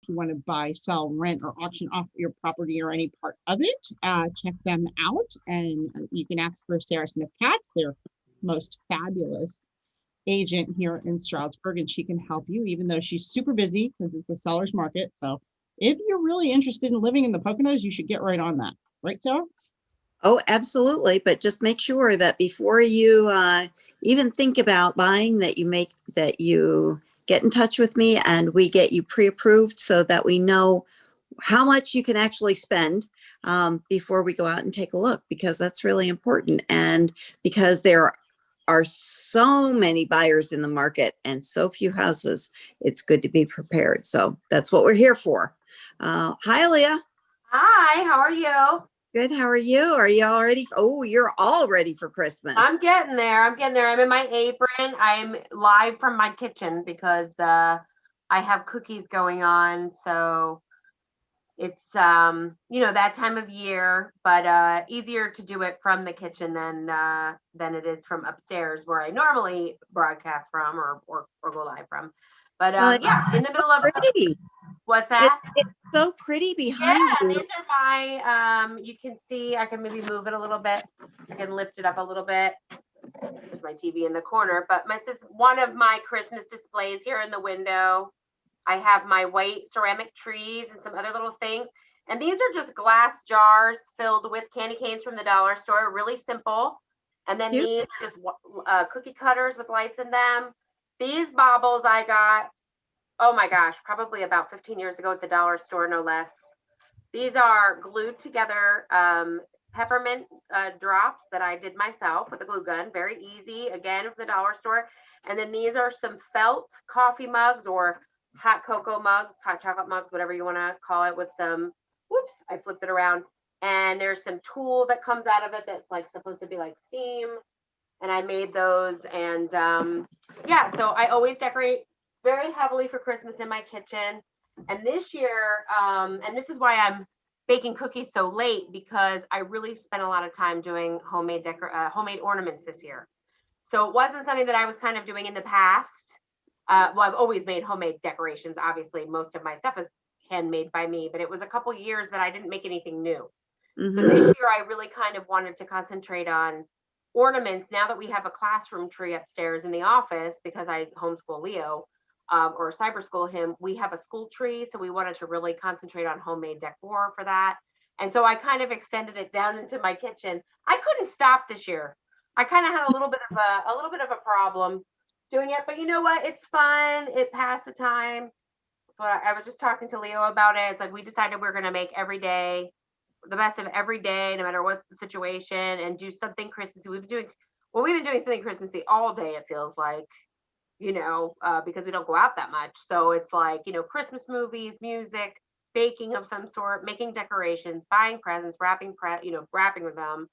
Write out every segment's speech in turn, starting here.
you want to buy, sell, rent, or auction off your property or any part of it, check them out. And you can ask for Sarah Smith Katz, their most fabulous agent here in Stroudsburg, and she can help you, even though she's super busy since it's a seller's market. So if you're really interested in living in the Poconos, you should get right on that. Right, Sarah? Oh, absolutely. But just make sure that before you even think about buying, that you get in touch with me and we get you pre-approved so that we know how much you can actually spend before we go out and take a look, because that's really important. And because there are so many buyers in the market and so few houses, it's good to be prepared. So that's what we're here for. Hi, Leah. Hi, how are you? Good. How are you? Are you all ready? Oh, you're all ready for Christmas. I'm getting there. I'm in my apron. I'm live from my kitchen because I have cookies going on. So it's, that time of year, but easier to do it from the kitchen than it is from upstairs where I normally broadcast from or go live from. But yeah, in the middle of what's that? It's so pretty behind you. These are my, you can see, I can maybe move it a little bit. I can lift it up a little bit. There's my TV in the corner, but this is one of my Christmas displays here in the window. I have my white ceramic trees and some other little things. And these are just glass jars filled with candy canes from the dollar store, really simple. And then these are just cookie cutters with lights in them. These baubles I got, oh my gosh, probably about 15 years ago at the dollar store, no less. These are glued together peppermint drops that I did myself with a glue gun. Very easy, again, from the dollar store. And then these are some felt coffee mugs or hot cocoa mugs, hot chocolate mugs, whatever you want to call it, with some, whoops, I flipped it around. And there's some tulle that comes out of it that's like supposed to be like steam. And I made those. And yeah, so I always decorate very heavily for Christmas in my kitchen. And this year, and this is why I'm baking cookies so late, because I really spent a lot of time doing homemade ornaments this year. So it wasn't something that I was kind of doing in the past. Well, I've always made homemade decorations. Obviously, most of my stuff is handmade by me, but it was a couple years that I didn't make anything new. So this year I really kind of wanted to concentrate on ornaments. Now that we have a classroom tree upstairs in the office, because I homeschool Leo, or cyber school him, we have a school tree. So we wanted to really concentrate on homemade decor for that. And so I kind of extended it down into my kitchen. I couldn't stop this year. I kind of had a little bit of a problem doing it, but you know what? It's fun. It passed the time. So I was just talking to Leo about it. It's like we decided we're going to make every day the best of every day, no matter what the situation, and do something Christmassy. We've been doing something Christmassy all day, it feels like, because we don't go out that much. So it's like, Christmas movies, music, baking of some sort, making decorations, buying presents, wrapping with them,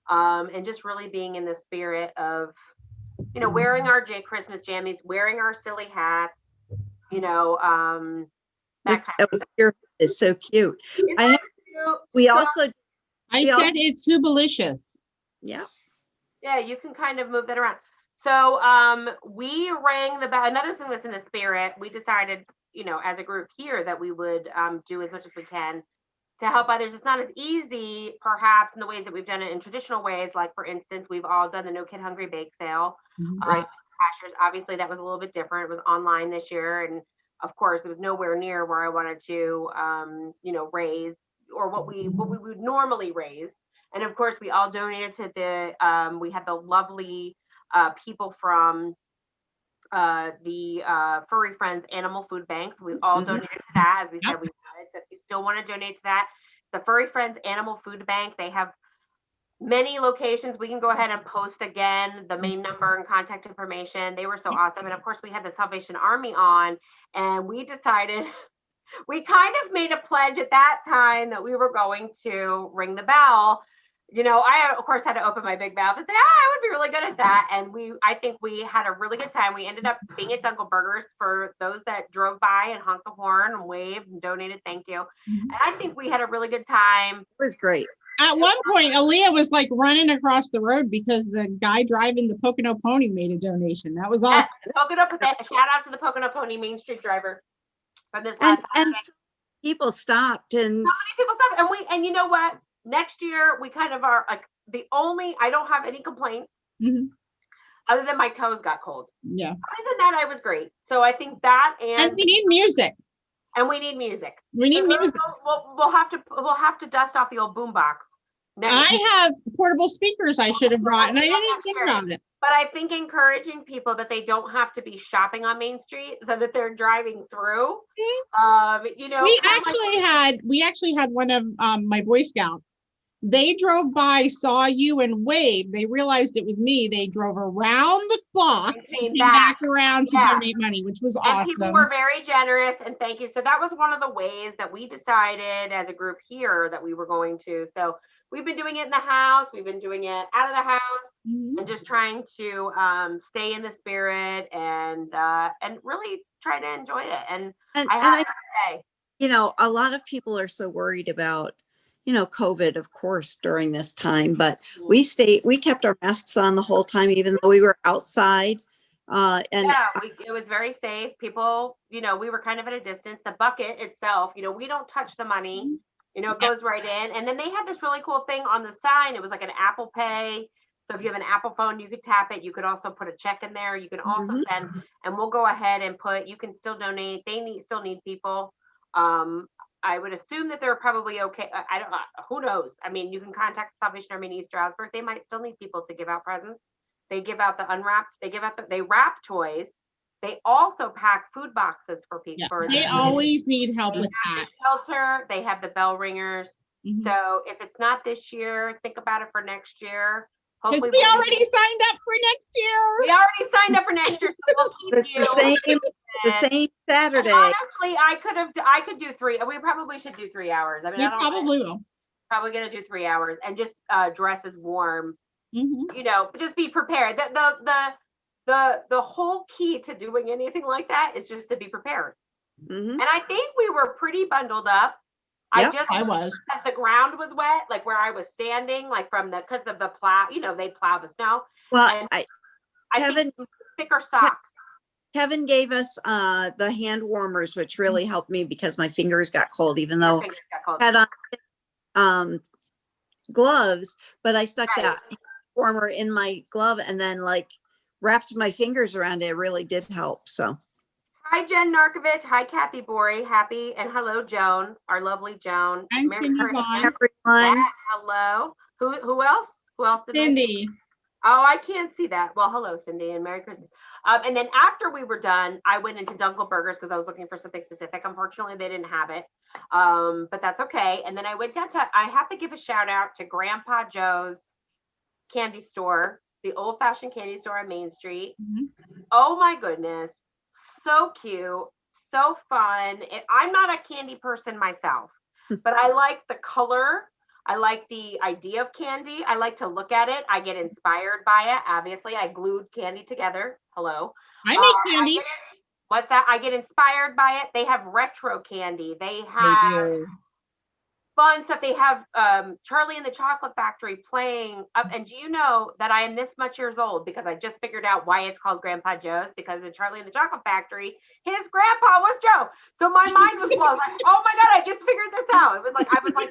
and just really being in the spirit of, wearing our Christmas jammies, wearing our silly hats, that kind of your is so cute. I said it's Hubalicious. Yeah. Yeah, you can kind of move that around. So we rang the bell. Another thing that's in the spirit, we decided, as a group here, that we would do as much as we can to help others. It's not as easy, perhaps, in the ways that we've done it in traditional ways. Like, for instance, we've all done the No Kid Hungry bake sale. Right. Obviously, that was a little bit different. It was online this year. And of course, it was nowhere near where I wanted to, raise, or what we would normally raise. And of course, we all donated to we had the lovely people from the Furry Friends Animal Food Bank. So we all donated to that, as we said we would. So if you still want to donate to that, the Furry Friends Animal Food Bank, they have many locations. We can go ahead and post again the main number and contact information. They were so awesome. And of course, we had the Salvation Army on, and we decided, we kind of made a pledge at that time that we were going to ring the bell. I of course had to open my big mouth and say, I would be really good at that. And I think we had a really good time. We ended up being at Dunkel Burgers for those that drove by and honked the horn and waved and donated. Thank you. And I think we had a really good time. It was great. At one point, Aaliyah was like running across the road because the guy driving the Pocono Pony made a donation. That was awesome. Shout out to the Pocono Pony Main Street driver from this last and people stopped and So many people stop, and you know what? Next year we kind of are like I don't have any complaints Mhm. other than my toes got cold. Yeah. Other than that, I was great. So I think that And we need music. and we need music. We need So those music. we'll have to dust off the old boom box. I have portable speakers I should have brought, and I didn't even think about it. But I think encouraging people that they don't have to be shopping on Main Street, that they're driving through. You know, We actually had one of my Boy Scouts. They drove by, saw you, and waved. They realized it was me. They drove around the clock, and came back around to Yeah. donate money, which was And awesome. people were very generous, and thank you. So that was one of the ways that we decided as a group here that we were going to. So we've been doing it in the house. We've been doing it out of the house, Mhm. and just trying to stay in the spirit and really try to enjoy it. And I have to say, you know, a lot of people are so worried about, you know, COVID, of course, during this time, but we kept our masks on the whole time, even though we were outside. And yeah, it was very safe. People, you know, we were kind of at a distance. The bucket itself, you know, we don't touch the money. You know, it goes right in. And then they had this really cool thing on the sign. It was like an Apple Pay. So if you have an Apple phone, you could tap it. You could also put a check in there. You can also send, and we'll go ahead and you can still donate. They still need people. I would assume that they're probably okay. I don't, who knows? I mean, you can contact Salvation Army in East Stroudsburg. They might still need people to give out presents. They give out the unwrapped, they wrap toys. They also pack food boxes for people. Yeah. They always need help with that. The shelter, they have the bell ringers. Mhm. So if it's not this year, think about it for next year. Because Hopefully we already signed up for next year. we already signed up for next year, so we'll keep it's you. the same Saturday. And honestly, I could do 3. We probably should do 3 hours. I mean, We probably will. Probably gonna do 3 hours and just dress as warm. Mhm. You know, just be prepared. The whole key to doing anything like that is just to be prepared. And I think we were pretty bundled up. Yep, I was. As the ground was wet, like where I was standing, like because of the plow, you know, they plow the snow. Well, And I Kevin, think thicker socks. Kevin gave us the hand warmers, which really helped me because my fingers got cold, even though I had on gloves, but I stuck that warmer in my glove and then like wrapped my fingers around it. It really did help. So Hi, Jen Narkovich. Hi, Kathy Bory. Happy and hello, Joan, our lovely Joan. And Merry Cindy Christmas. Vaughn. everyone, Hello. Who else? Who else did Cindy. Oh, I can't see that. Well, hello, Cindy, and Merry Christmas. And then after we were done, I went into Dunkel Burgers because I was looking for something specific. Unfortunately, they didn't have it, but that's okay. And then I went down to, I have to give a shout out to Grandpa Joe's candy store, the old fashioned candy store on Main Street. Mhm. Oh my goodness. So cute, so fun. I'm not a candy person myself, but I like the color. I like the idea of candy. I like to look at it. I get inspired by it. Obviously, I glued candy together. Hello. I make candy. What's that? I get inspired by it. They have retro candy. They have fun stuff. They have Charlie and the Chocolate Factory playing up. And do you know that I am this much years old because I just figured out why it's called Grandpa Joe's, because in Charlie and the Chocolate Factory, his grandpa was Joe. So my mind was blown. Like, oh my God, I just figured this out. It was like, I was like,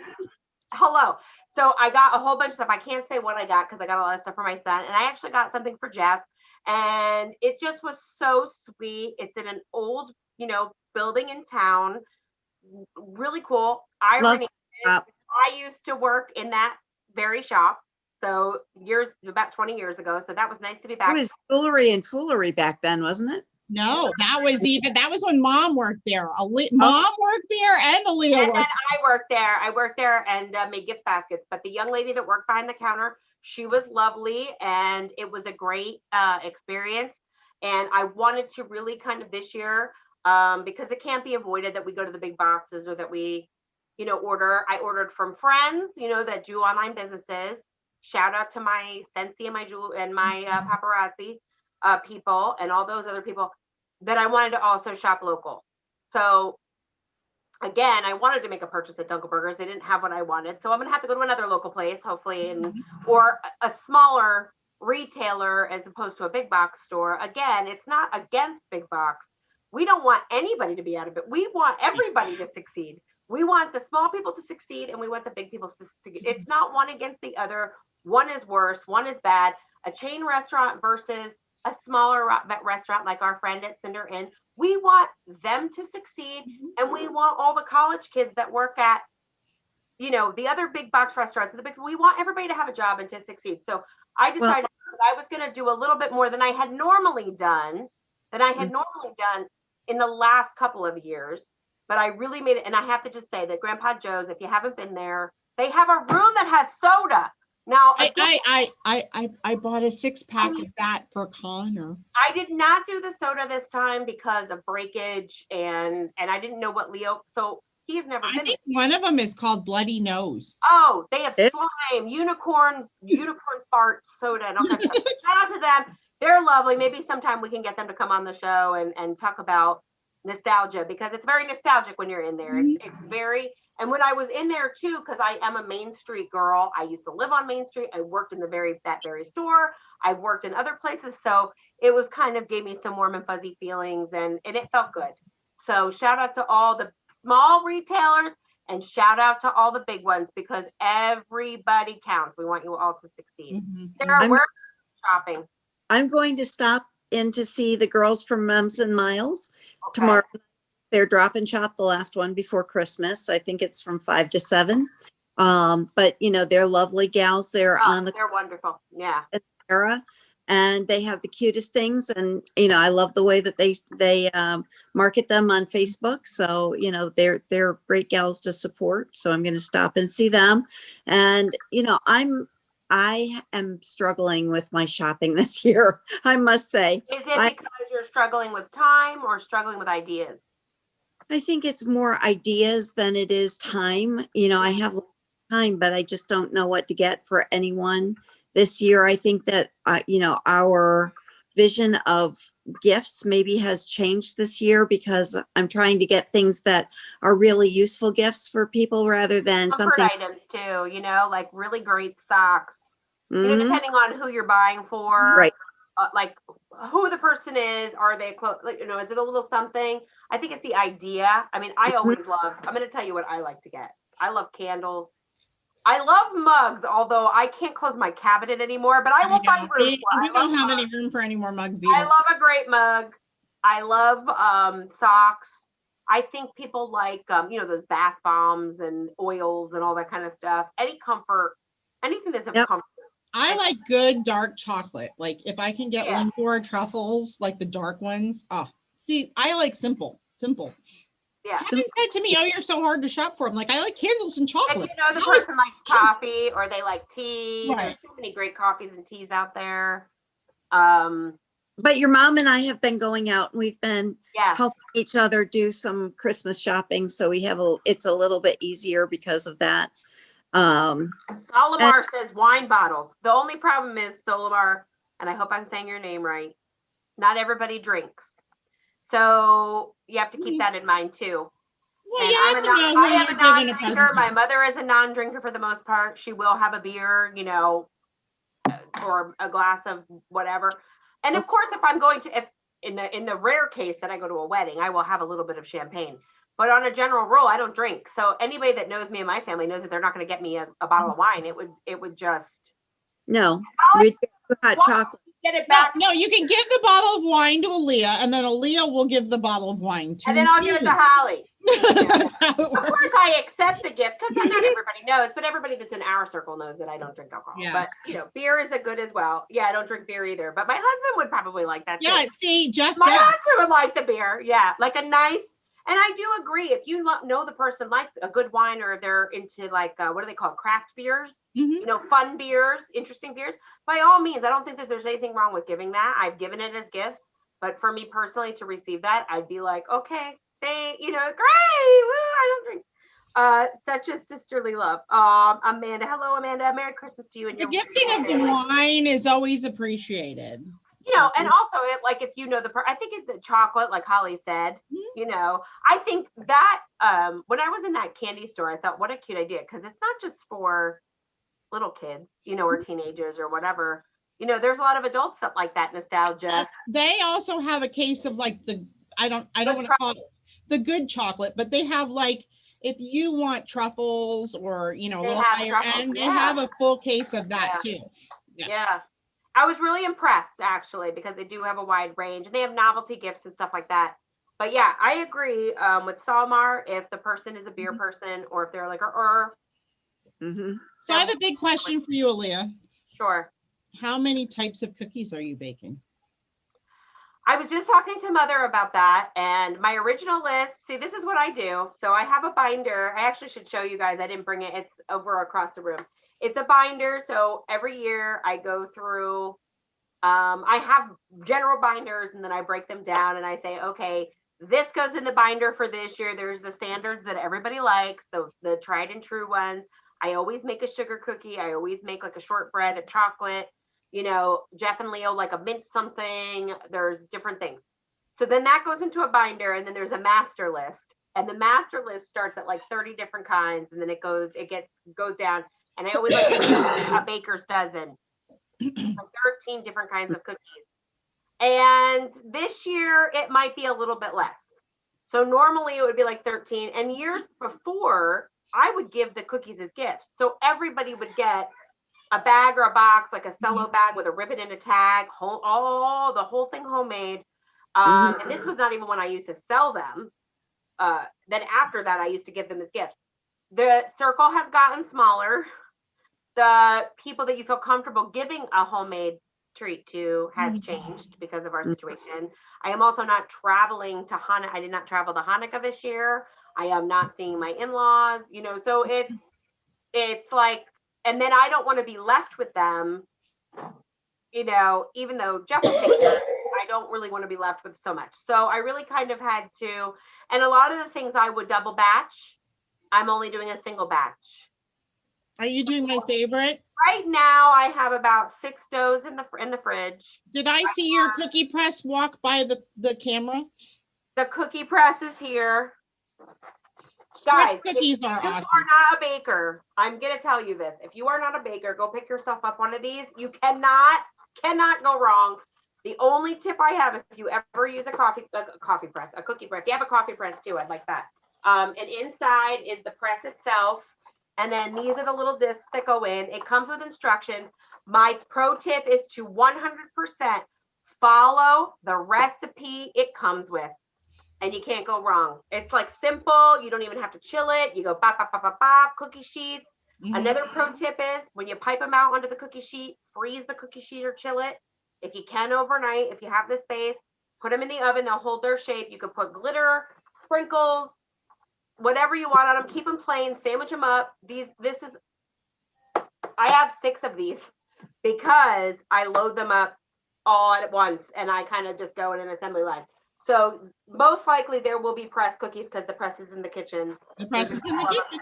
hello. So I got a whole bunch of stuff. I can't say what I got because I got a lot of stuff for my son. And I actually got something for Jeff. And it just was so sweet. It's in an old, you know, building in town. Really cool. Irony. I used to work in that very shop. So about 20 years ago. So that was nice to be back. It was jewelry and foolery back then, wasn't it? No, that was when Mom worked there. Mom worked there and Aaliyah And worked. then I worked there and made gift baskets. But the young lady that worked behind the counter, she was lovely, and it was a great experience. And I wanted to really kind of this year, because it can't be avoided that we go to the big boxes or that we, you know, order. I ordered from friends, you know, that do online businesses. Shout out to my Scentsy and my paparazzi people and all those other people that I wanted to also shop local. So again, I wanted to make a purchase at Dunkel Burgers. They didn't have what I wanted. So I'm going to have to go to another local place, hopefully, or a smaller retailer as opposed to a big box store. Again, it's not against big box. We don't want anybody to be out of it. We want everybody to succeed. We want the small people to succeed and we want the big people to succeed. It's not one against the other. One is worse, one is bad. A chain restaurant versus a smaller restaurant like our friend at Cinder Inn. We want them to succeed, and we want all the college kids that work at, you know, the other big box restaurants, we want everybody to have a job and to succeed. So I decided that I was going to do a little bit more than I had normally done, in the last couple of years. But I really made it. And I have to just say that Grandpa Joe's, if you haven't been there, they have a room that has soda. Now, I bought a 6-pack of that for Connor. I did not do the soda this time because of breakage, and I didn't know what Leo, so he's never been. I think one of them is called Bloody Nose. Oh, they have slime, unicorn fart soda, and all that stuff. Shout out to them. They're lovely. Maybe sometime we can get them to come on the show and talk about nostalgia, because it's very nostalgic when you're in there. It's very, and when I was in there too, because I am a Main Street girl, I used to live on Main Street. I worked in that very store. I've worked in other places. So it was kind of gave me some warm and fuzzy feelings, and it felt good. So shout out to all the small retailers and shout out to all the big ones, because everybody counts. We want you all to succeed. Sarah, where are you shopping? I'm going to stop in to see the girls from Mums and Miles tomorrow. They're drop and shop, the last one before Christmas. I think it's from 5 to 7. But you know, they're lovely gals. They're wonderful. Yeah. Sarah, and they have the cutest things. And, you know, I love the way that they market them on Facebook. So, you know, they're great gals to support. So I'm going to stop and see them. And, you know, I am struggling with my shopping this year, I must say. Is it because you're struggling with time or struggling with ideas? I think it's more ideas than it is time. You know, I have time, but I just don't know what to get for anyone this year. I think that, you know, our vision of gifts maybe has changed this year, because I'm trying to get things that are really useful gifts for people rather than comfort something. Items too, you know, like really great socks, you know, depending on who you're buying for, right. Like who the person is, are they close, like, you know, is it a little something? I think it's the idea. I mean, I always love, I'm going to tell you what I like to get. I love candles. I love mugs, although I can't close my cabinet anymore, but I will find room for. We don't have any room for any more mugs either. I love a great mug. I love socks. I think people like, you know, those bath bombs and oils and all that kind of stuff. Any comfort, anything that's of comfort. I like good dark chocolate. Like if I can get Lindor truffles, like the dark ones. Oh, see, I like simple. Yeah. Kevin said to me, "Oh, you're so hard to shop for." I'm like, I like candles and chocolate. And you know, the person likes coffee or they like tea. Right. There's so many great coffees and teas out there. But your mom and I have been going out, and we've been helping each other do some Christmas shopping. So we have it's a little bit easier because of that. Solimar says wine bottles. The only problem is, Solimar, and I hope I'm saying your name right, not everybody drinks. So you have to keep that in mind too. Well, and I am a non-drinker. My mother is a non-drinker for the most part. She will have a beer, you know, or a glass of whatever. And of course, if I'm going to, if in the rare case that I go to a wedding, I will have a little bit of champagne. But on a general rule, I don't drink. So anybody that knows me and my family knows that they're not going to get me a bottle of wine. It would just. No, we do hot chocolate. Get it back. No, you can give the bottle of wine to Aaliyah, and then Aaliyah will give the bottle of wine to And then I'll give it to Holly. Of course, I accept the gift, because not everybody knows, but everybody that's in our circle knows that I don't drink alcohol. Yeah. But, you know, beer is a good as well. Yeah, I don't drink beer either, but my husband would probably like that too. Yeah, see, Jeff. My husband would like the beer. Yeah, like a nice. And I do agree, if you know the person likes a good wine, or they're into like, what do they call it? Craft beers, you know, fun beers, interesting beers, by all means, I don't think that there's anything wrong with giving that. I've given it as gifts, but for me personally to receive that, I'd be like, okay, you know, great, woo, I don't drink. Such a sisterly love. Amanda, hello, Amanda, Merry Christmas to you. And the gifting of the wine is always appreciated. You know, and also like if you know I think it's the chocolate, like Holly said, you know, I think that when I was in that candy store, I thought, what a cute idea, because it's not just for little kids, you know, or teenagers or whatever. You know, there's a lot of adults that like that nostalgia. They also have a case of like I don't want to call it the good chocolate, but they have like, if you want truffles or, you know, a They little have higher truffles, end, they yeah. have a full case of that too. Yeah. Yeah. I was really impressed actually because they do have a wide range and they have novelty gifts and stuff like that. But yeah, I agree with Salmar if the person is a beer person or if they're like Mhm. So I have a big question for you, Aaliyah. sure. How many types of cookies are you baking? I was just talking to Mother about that and my original list. See, this is what I do. So I have a binder. I actually should show you guys. I didn't bring it. It's over across the room. It's a binder. So every year I go through, I have general binders and then I break them down and I say, okay, this goes in the binder for this year. There's the standards that everybody likes, the tried and true ones. I always make a sugar cookie. I always make like a shortbread, a chocolate. You know, Jeff and Leo like a mint something. There's different things. So then that goes into a binder and then there's a master list. And the master list starts at like 30 different kinds and then it goes down. And I always like a baker's dozen, like 13 different kinds of cookies. And this year it might be a little bit less. So normally it would be like 13. And years before, I would give the cookies as gifts. So everybody would get a bag or a box, like a cello bag with a ribbon and a tag, the whole thing homemade. And this was not even when I used to sell them. Then after that, I used to give them as gifts. The circle has gotten smaller. The people that you feel comfortable giving a homemade treat to has changed because of our situation. I am also not traveling to Hanukkah. I did not travel to Hanukkah this year. I am not seeing my in-laws, you know, so it's like, and then I don't want to be left with them, you know, even though Jeff will take care of it, I don't really want to be left with so much. So I really kind of had to, and a lot of the things I would double batch, I'm only doing a single batch. Are you doing my favorite? Right now, I have about 6 doughs in the fridge. Did I see your cookie press walk by the camera? The cookie press is here. Guys, Guys, cookies if are you awesome. are not a baker, I'm gonna tell you this. If you are not a baker, go pick yourself up one of these. You cannot go wrong. The only tip I have, if you ever use a cookie press, if you have a coffee press too, I'd like that. And inside is the press itself. And then these are the little discs that go in. It comes with instructions. My pro tip is to 100% follow the recipe it comes with. And you can't go wrong. It's like simple. You don't even have to chill it. You go bop, bop, bop, bop, bop, cookie sheets. Another pro tip is when you pipe them out onto the cookie sheet, freeze the cookie sheet or chill it. If you can overnight, if you have the space, put them in the oven. They'll hold their shape. You could put glitter, sprinkles, whatever you want on them. Keep them plain, sandwich them up. I have 6 of these because I load them up all at once and I kind of just go in an assembly line. So most likely there will be press cookies because the press is in the kitchen. The press is in the kitchen.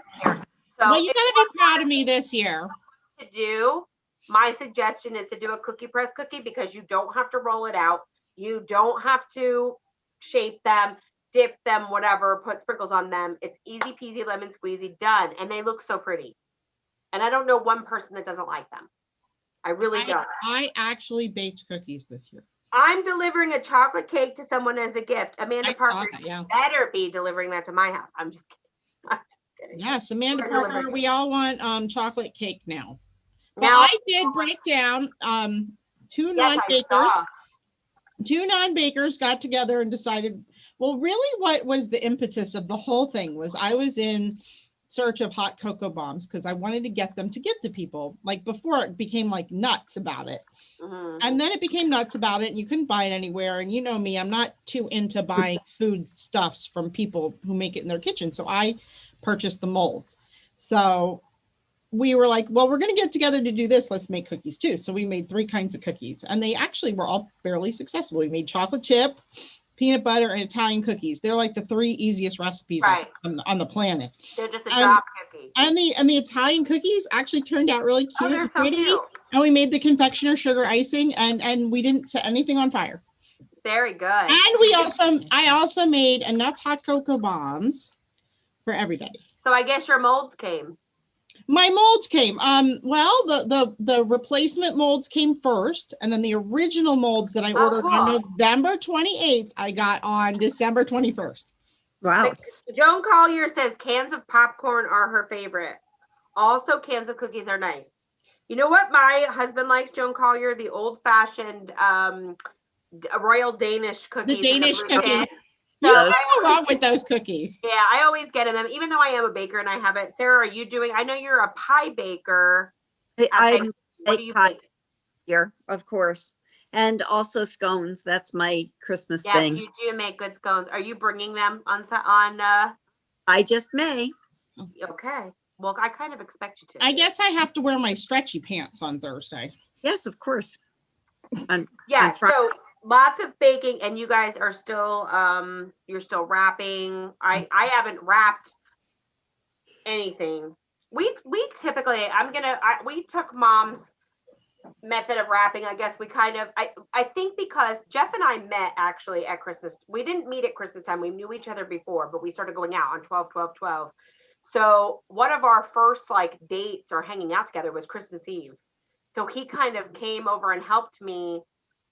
So well, you gotta be proud of me this year. My suggestion is to do a cookie press cookie because you don't have to roll it out. You don't have to shape them, dip them, whatever, put sprinkles on them. It's easy peasy lemon squeezy, done. And they look so pretty. And I don't know one person that doesn't like them. I really don't. I actually baked cookies this year. I'm delivering a chocolate cake to someone as a gift. Amanda Parker better be delivering that to my house. I'm just kidding. Yes, Amanda Parker, we all want chocolate cake now. But I did break down two non-bakers got together and decided, well, really what was the impetus of the whole thing was I was in search of hot cocoa bombs because I wanted to get them to give to people. Like before it became like nuts about it. And then it became nuts about it and you couldn't buy it anywhere. And you know me, I'm not too into buying food stuffs from people who make it in their kitchen. So I purchased the molds. So we were like, well, we're going to get together to do this. Let's make cookies too. So we made 3 kinds of cookies and they actually were all fairly successful. We made chocolate chip, peanut butter, and Italian cookies. They're like the 3 easiest recipes on the planet. They're just a drop cookie. And the Italian cookies actually turned out really cute. They're so cute. And we made the confectioner sugar icing and we didn't set anything on fire. Very good. And I also made enough hot cocoa bombs for everybody. So I guess your molds came. My molds came. Well, the replacement molds came first, and then the original molds that I ordered on November 28th, I got on December 21st. Wow. Joan Collier says cans of popcorn are her favorite. Also, cans of cookies are nice. You know what my husband likes, Joan Collier? The old-fashioned Royal Danish cookies. The Danish in the blue cookies. tin. You So can't Those- go wrong with those cookies. yeah, I always get them, even though I am a baker and I haven't. Sarah, are you doing? I know you're a pie baker. I'm What do you pie bake? here, of course. And also scones. That's my Christmas Yes, thing. you do make good scones. Are you bringing them on? I just may. Okay. Well, I kind of expect you to. I guess I have to wear my stretchy pants on Thursday. Yes, of course. On Yeah. on Friday. So lots of baking, and you guys are still you're still wrapping. I haven't wrapped anything. We typically we took mom's method of wrapping. I guess we kind of I think because Jeff and I met actually at Christmas. We didn't meet at Christmas time. We knew each other before, but we started going out on 12/12/12. So one of our first like dates or hanging out together was Christmas Eve. So he kind of came over and helped me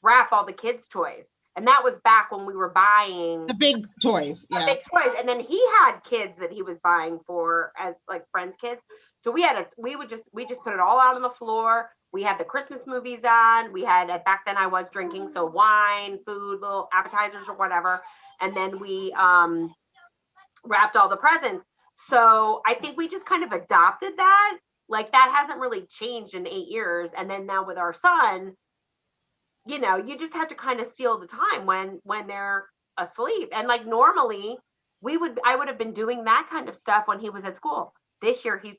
wrap all the kids' toys. And that was back when we were buying The big toys. the Yeah. big toys. And then he had kids that he was buying for as like friends' kids. So we just put it all out on the floor. We had the Christmas movies on. We had back then I was drinking, so wine, food, little appetizers or whatever. And then we wrapped all the presents. So I think we just kind of adopted that. Like that hasn't really changed in 8 years. And then now with our son, you just have to kind of steal the time when they're asleep. And like normally I would have been doing that kind of stuff when he was at school. This year he's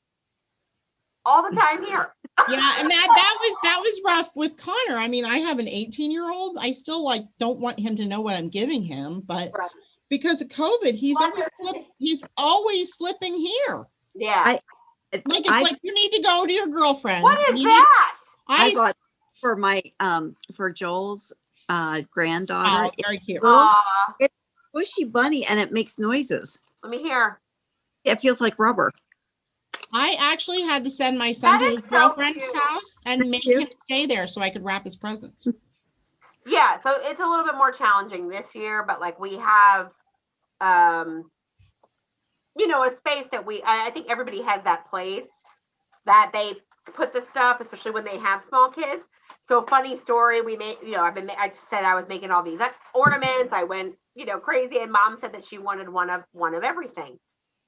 all the time here. Yeah, and that was rough with Connor. I mean, I have an 18-year-old. I still like don't want him to know what I'm giving him, but Right. because of COVID, he's always slipping here. Yeah. Like it's like you need to go to your girlfriend. What is that? I bought for my for Joel's granddaughter. Oh, very cute. Little Aw, squishy bunny, and it makes noises. let me hear. It feels like rubber. I actually had to send my son That to is his so girlfriend's cute. house and make Cute. him stay there so I could wrap his presents. Yeah, so it's a little bit more challenging this year, but like we have a space that I think everybody has that place that they put the stuff, especially when they have small kids. So funny story, we made, I just said I was making all these ornaments. I went, crazy, and mom said that she wanted one of everything.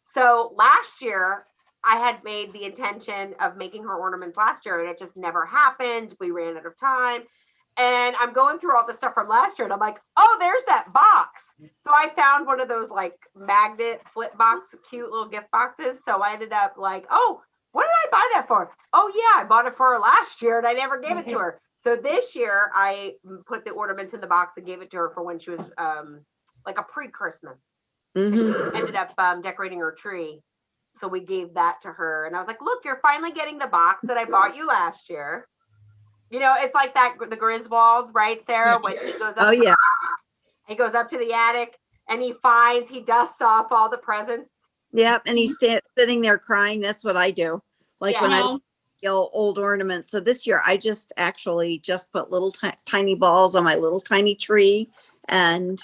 So last year I had made the intention of making her ornaments last year and it just never happened. We ran out of time. And I'm going through all the stuff from last year and I'm like, oh, there's that box. So I found one of those like magnet flip box, cute little gift boxes. So I ended up like, oh, what did I buy that for? Oh yeah, I bought it for her last year and I never gave it to her. So this year I put the ornaments in the box and gave it to her for when she was like a pre-Christmas. Mhm. She ended up decorating her tree. So we gave that to her. And I was like, look, you're finally getting the box that I bought you last year. It's like that, the Griswolds, right, Sarah? When he goes up, Oh yeah. he goes up to the attic and he dusts off all the presents. Yep. And he's sitting there crying. That's what I do. Like Yeah. when I Well, old ornaments. So this year I just actually just put little tiny balls on my little tiny tree, and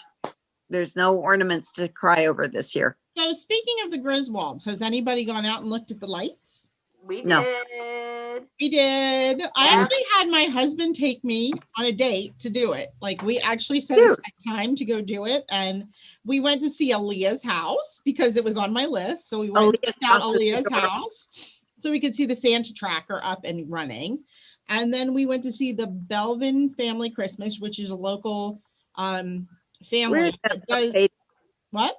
there's no ornaments to cry over this year. so speaking of the Griswolds, has anybody gone out and looked at the lights? We No. We did. did. I Yeah. actually had my husband take me on a date to do it. Like we actually set Cute. aside time to go do it. And we went to see Aaliyah's house because it was on my list. So we went and Aaliyah's checked out house is Aaliyah's adorable. house so we could see the Santa tracker up and running. And then we went to see the Belvin Family Christmas, which is a local Where family is that that does located? what?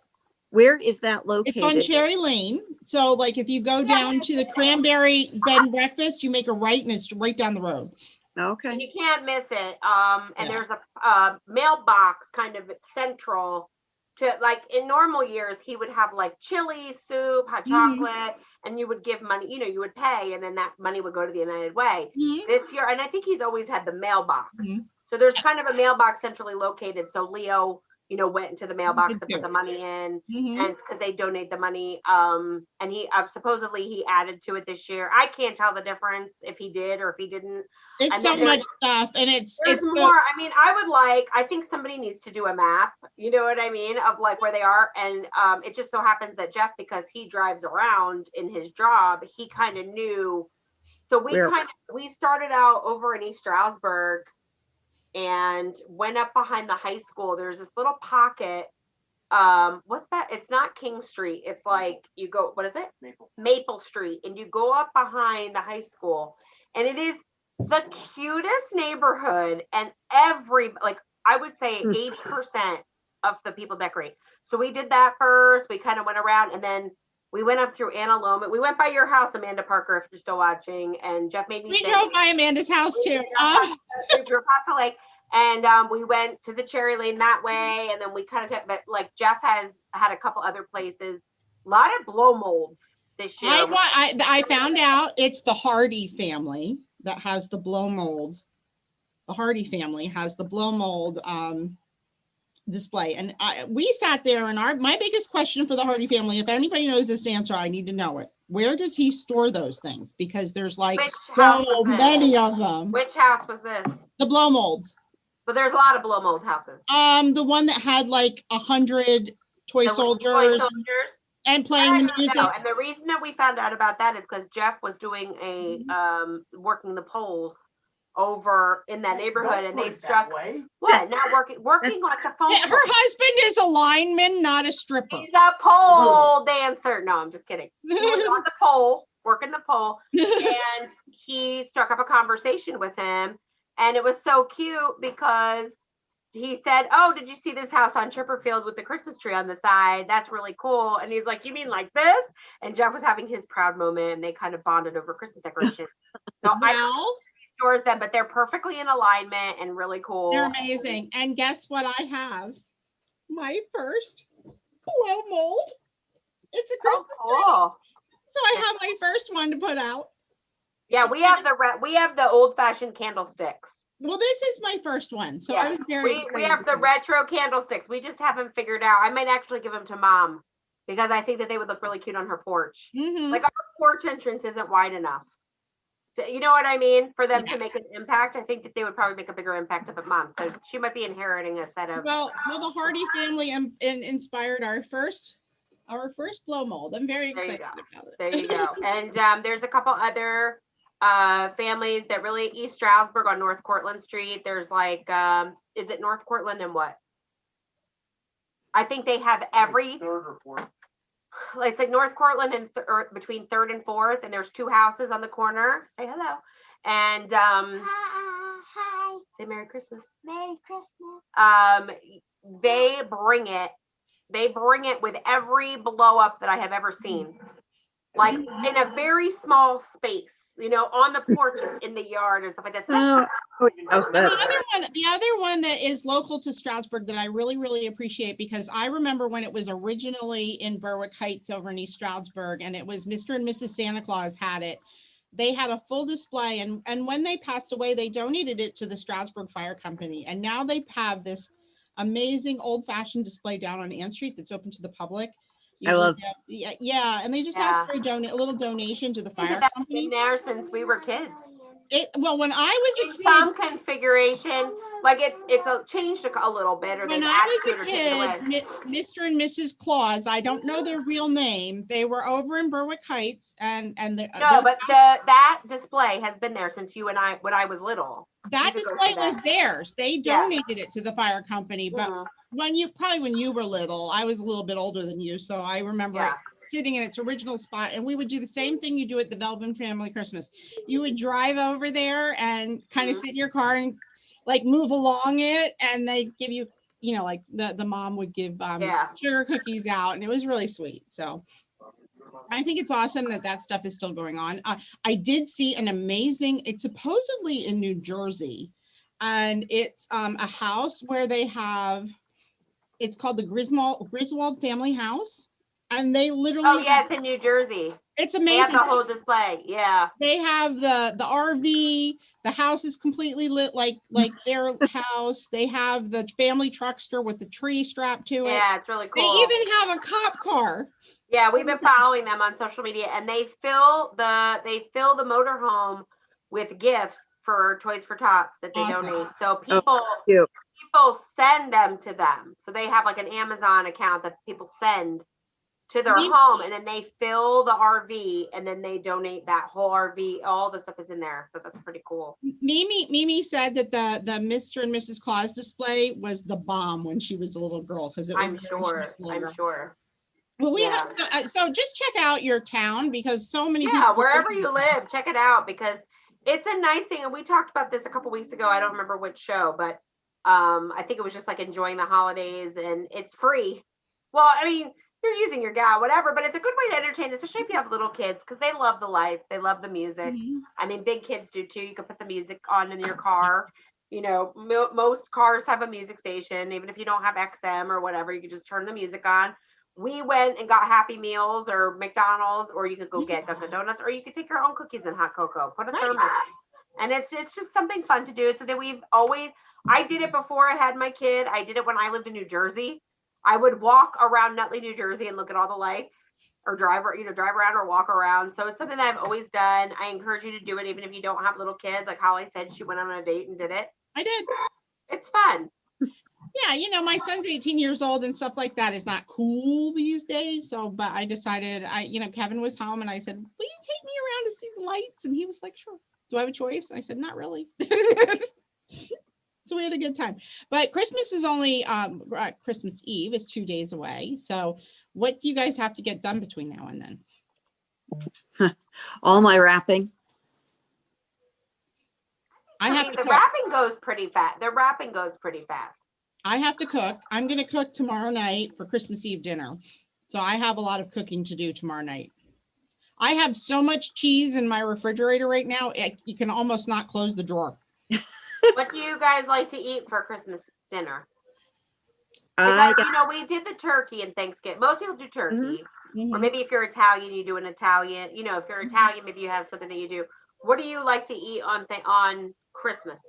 Where is that It's on located? Cherry Lane. So like if you go down to the Cranberry Bed and Breakfast, you make a right and it's right down the road. Okay. You can't miss it. And Yeah. there's a mailbox kind of central to, like, in normal years, he would have like chili, soup, hot Mhm. chocolate, and you would give money, you would pay, and then that money would go to the United Way. Mhm. This year, and I think he's always had the mailbox. Mhm. So there's kind of a mailbox centrally located. So Leo, went into the mailbox did to put too. the money in. Mhm. And it's because they donate the money. And he supposedly he added to it this year. I can't tell the difference if he did or if he didn't. It's And so then much stuff, and there's more. I mean, I think somebody needs to do a map, you know what I mean, of like where they are. And it just so happens that Jeff, because he drives around in his job, he kind of knew. So we started out over in East Stroudsburg and went up behind the high school. There's this little pocket. What's that? It's not King Street. It's like you go, what is it? Maple Street. And you go up behind the high school, and it is the cutest neighborhood. And I would say 80% of the people decorate. So we did that first. We kind of went around, and then we went up through Anna Loma. We went by your house, Amanda Parker, if you're still watching. And Jeff made me. We drove by Amanda's house too. We drove past the lake, and we went to the Cherry Lane that way, and then we kind of took. But like Jeff has had a couple other places. A lot of blow molds this year. I found out it's the Hardy family that has the blow mold. The Hardy family has the blow mold display, and we sat there, and my biggest question for the Hardy family, if anybody knows this answer, I need to know it. Where does he store those things? Because there's like so many of them. Which house was this? The blow molds. But there's a lot of blow mold houses. The one that had like 100 toy soldiers and playing the music. And the reason that we found out about that is because Jeff was doing working the poles over in that neighborhood, and they struck what? Not working like the phone. Her husband is a lineman, not a stripper. He's a pole dancer. No, I'm just kidding. He was on the pole, working the pole, and he struck up a conversation with him, and it was so cute because he said, "Oh, did you see this house on Chipperfield with the Christmas tree on the side? That's really cool." And he's like, "You mean like this?" And Jeff was having his proud moment, and they kind of bonded over Christmas decorations. So stores them, but they're perfectly in alignment and really cool. They're amazing. And guess what? I have my first blow mold. It's a Christmas tree. So I have my first one to put out. Yeah, we have the old-fashioned candlesticks. Well, this is my first one, so I was very excited. We have the retro candlesticks. We just haven't figured out. I might actually give them to Mom because I think that they would look really cute on her porch. Like our porch entrance isn't wide enough. You know what I mean? For them to make an impact, I think that they would probably make a bigger impact up at Mom. So she might be inheriting a set of. Well, the Hardy family inspired our first blow mold. I'm very excited about it. There you go. And there's a couple other families that really East Stroudsburg on North Cortlandt Street. There's like, is it North Cortlandt and what? I think they have every third or fourth. It's like North Cortlandt and between 3rd and 4th, and there's 2 houses on the corner. Say hello. And hi. Say Merry Christmas. Merry Christmas. They bring it with every blow up that I have ever seen. Like in a very small space, on the porches, in the yard and stuff like that. The other one that is local to Stroudsburg that I really, really appreciate, because I remember when it was originally in Berwick Heights over in East Stroudsburg, and it was Mr. and Mrs. Santa Claus had it. They had a full display, and when they passed away, they donated it to the Stroudsburg Fire Company. And now they have this amazing old-fashioned display down on Ann Street that's open to the public. I love and they just ask for a little donation to the fire company. Been there since we were kids. When I was a kid, some configuration, like it's changed a little bit, or when I was a kid, Mr. and Mrs. Claus, I don't know their real name. They were over in Berwick Heights, and that display has been there since when I was little. That display was theirs. They donated it to the fire company, but when you were little, I was a little bit older than you, so I remember it sitting in its original spot. And we would do the same thing you do at the Belvin family Christmas. You would drive over there and kind of sit in your car and like move along it, and they give you, like the mom would give sugar cookies out, and it was really sweet. So I think it's awesome that stuff is still going on. I did see an amazing, it's supposedly in New Jersey, and it's a house where they have, it's called the Griswold family house. and they Oh, literally, yeah, it's in New Jersey. it's They have amazing. the whole display. Yeah. They have the RV, the house is completely lit like their house. They have the family truckster with the tree strapped to it. Yeah, it's really They cool. even have a cop car. Yeah, we've been following them on social media, and they fill the motorhome with gifts for Toys for Tots that they Awesome. donate. So cute. people send them to them. So they have like an Amazon account that people send to their home, and then they fill the RV, and then they donate that whole RV, all the stuff that's in there. So that's pretty cool. Mimi said that the Mr. and Mrs. Claus display was the bomb when she was a little girl, because it was I'm sure. Well, we Yeah. have so just check out your town, because so many Yeah, people wherever you live, check it out, because it's a nice thing. And we talked about this a couple weeks ago. I don't remember which show, but I think it was just like enjoying the holidays, and it's free. Well, I mean, you're using your gal, whatever, but it's a good way to entertain, especially if you have little kids, because they love the lights, they love the music. Mhm. I mean, big kids do too. You can put the music on in your car. You know, most cars have a music station. Even if you don't have XM or whatever, you can just turn the music on. We went and got Happy Meals or McDonald's, or you could go get Dunkin' Donuts, or you could take your own cookies and hot cocoa, put a thermos. And it's just something fun to do. It's something I did it before I had my kid. I did it when I lived in New Jersey. I would walk around Nutley, New Jersey, and look at all the lights, or drive around or walk around. So it's something that I've always done. I encourage you to do it, even if you don't have little kids. Like Holly said, she went on a date and did it. I did. It's fun. Yeah, my son's 18 years old, and stuff like that is not cool these days. So, but I decided, Kevin was home, and I said, will you take me around to see the lights? And he was like, sure. Do I have a choice? I said, not really. So we had a good time. But Christmas is only, Christmas Eve is 2 days away. So what do you guys have to get done between now and then? All my wrapping. I mean, the wrapping goes pretty fast. I have to cook. I'm going to cook tomorrow night for Christmas Eve dinner. So I have a lot of cooking to do tomorrow night. I have so much cheese in my refrigerator right now, you can almost not close the drawer. What do you guys like to eat for Christmas dinner? Because, we did the turkey and Thanksgiving. Most people do turkey. Mm-hmm. Or maybe if you're Italian, you do an Italian. If you're Italian, maybe you have something that you do. What do you like to eat on Christmas?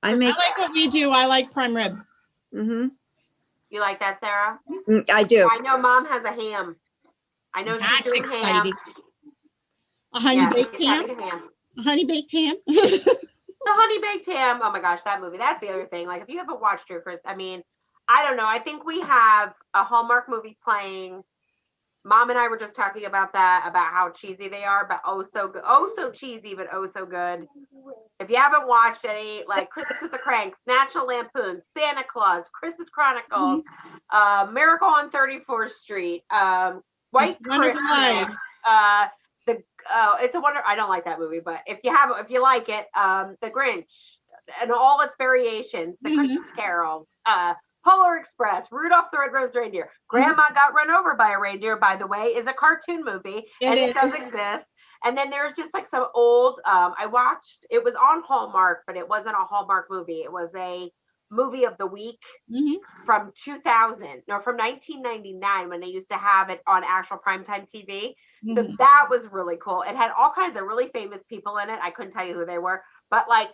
I like what we do. I like prime rib. Mm-hmm. You like that, Sarah? I do. I know Mom has a ham. I know she's doing ham. A honey baked ham? A honey baked ham? The honey baked ham. Oh my gosh, that movie. That's the other thing. Like, if you haven't watched your Christmas, I mean, I don't know. I think we have a Hallmark movie playing. Mom and I were just talking about that, about how cheesy they are, but oh so good. Oh so cheesy, but oh so good. If you haven't watched any, like Christmas with the Cranks, National Lampoon, Santa Claus, Christmas Chronicles, Miracle on 34th Street, White Christmas, It's a Wonder. I don't like that movie, but if you like it, The Grinch and all its variations, The Christmas Carol, Polar Express, Rudolph the Red-Nosed Reindeer, Grandma Got Run Over by a Reindeer, by the way, is a cartoon movie, and it does exist. And then there's just like some old, I watched, it was on Hallmark, but it wasn't a Hallmark movie. It was a movie of the week from 1999, when they used to have it on actual primetime TV. So that was really cool. It had all kinds of really famous people in it. I couldn't tell you who they were, but like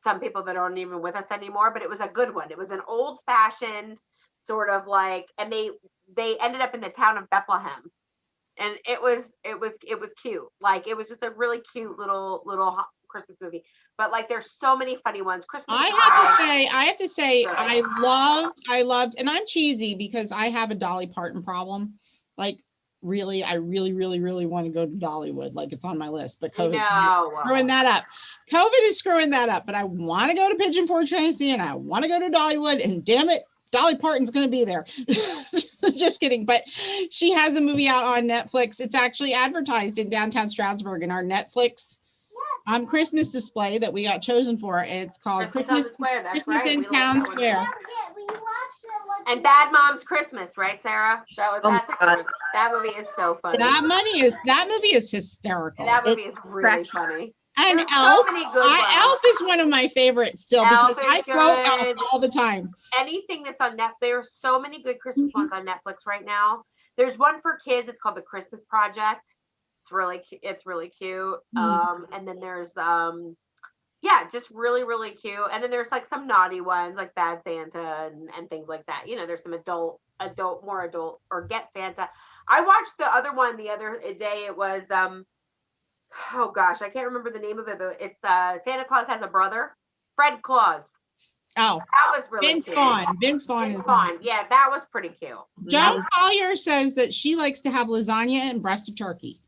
some people that aren't even with us anymore, but it was a good one. It was an old fashioned sort of like, and they ended up in the town of Bethlehem. And it was cute. Like, it was just a really cute little Christmas movie. But like, there's so many funny ones. I have to say, I loved, and I'm cheesy because I have a Dolly Parton problem. Like, really, I really, really, really want to go to Dollywood. Like, it's on my list, but COVID is screwing that up. COVID is screwing that up. But I want to go to Pigeon Forge, Tennessee, and I want to go to Dollywood. And damn it, Dolly Parton's going to be there. Just kidding. But she has a movie out on Netflix. It's actually advertised in downtown Stroudsburg in our Netflix Christmas display that we got chosen for. It's called Christmas in Town Square. And Bad Moms Christmas, right, Sarah? That movie is so funny. That movie is hysterical. That movie is really funny. And There's Elf, so many good ones. Elf is one of my favorites still, because I quote Elf all the time. Anything that's on Netflix, there are so many good Christmas ones on Netflix right now There's one for kids. It's called the Christmas Project. It's really cute. And then there's yeah, just really, really cute. And then there's like some naughty ones like Bad Santa and things like that. You know, there's some more adult or Get Santa. I watched the other one the other day. It was oh gosh, I can't remember the name of it, but it's Santa Claus has a brother, Fred Claus. Oh, That was really Vince cute. Vaughn. Vince Vaughn is Vaughn. Yeah, that was pretty cute. Joan Collier says that she likes to have lasagna and breast of turkey.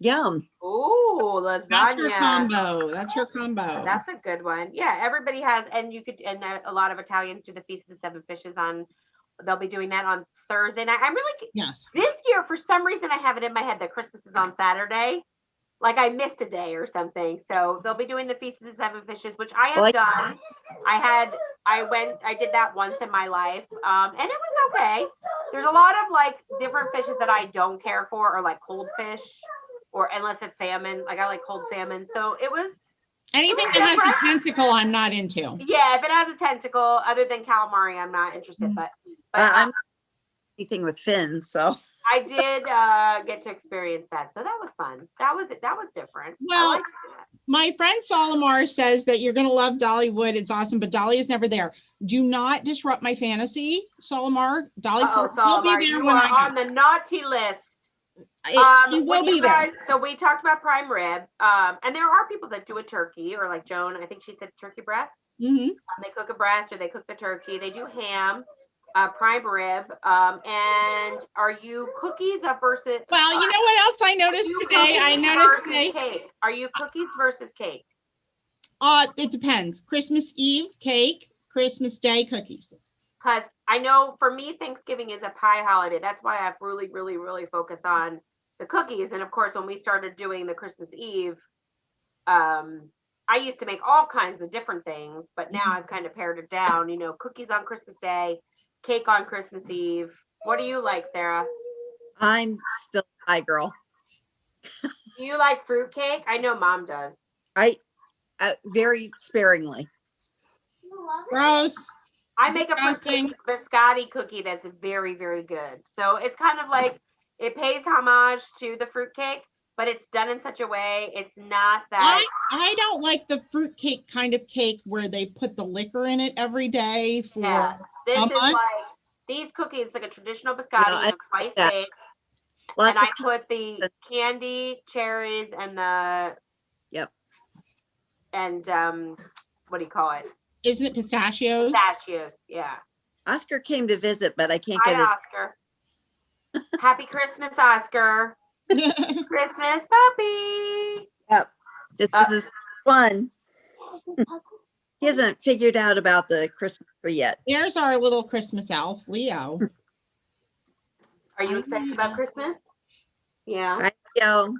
Yum. Ooh, lasagna. That's her combo. That's her combo. That's a good one. Yeah, everybody has, and you could, and a lot of Italians do the Feast of the Seven Fishes on. They'll be doing that on Thursday night. I'm really Yes. This year, for some reason, I have it in my head that Christmas is on Saturday. Like I missed a day or something. So they'll be doing the Feast of the Seven Fishes, which I have done. I did that once in my life. And it was okay. There's a lot of like different fishes that I don't care for, or like cold fish, or unless it's salmon. Like I like cold salmon. So it was anything that has a tentacle, I'm not into. Yeah, if it has a tentacle, other than calamari, I'm not interested. But I'm anything with fins, so. I did get to experience that, so that was fun. That was different. Well, my friend Solomar says that you're going to love Dollywood. It's awesome, but Dolly is never there. Do not disrupt my fantasy, Solomar. Dolly will be there when I go. On the naughty list. It will be there. So we talked about prime rib, and there are people that do a turkey, or like Joan, I think she said turkey breast. Mm-hmm. They cook a breast, or they cook the turkey. They do ham. Prime rib, and are you cookies versus? Well, you know what else I noticed today? I noticed today. Cake. Are you cookies versus cake? It depends. Christmas Eve cake, Christmas Day cookies. Because I know for me, Thanksgiving is a pie holiday. That's why I've really, really, really focused on the cookies. And of course, when we started doing the Christmas Eve, I used to make all kinds of different things, but now I've kind of pared it down. You know, cookies on Christmas Day, cake on Christmas Eve. What do you like, Sarah? I'm still a pie girl. Do you like fruit cake? I know Mom does. I very sparingly. Gross. I make a fruit biscotti cookie that's very, very good. So it's kind of like it pays homage to the fruit cake, but it's done in such a way it's not that. I don't like the fruit cake kind of cake where they put the liquor in it every day for. Yeah. This is like these cookies, like a traditional biscotti, twice baked. And I put the candy, cherries, and the and what do you call it? Isn't it pistachios? Pistachios, yeah. Oscar came to visit, but I can't get his. Oscar. Happy Christmas, Oscar. Christmas puppy. Yep. This is fun. He hasn't figured out about the Christmas tree yet. There's our little Christmas elf, Leo. Are you excited about Christmas? Yeah. Hi, Leo.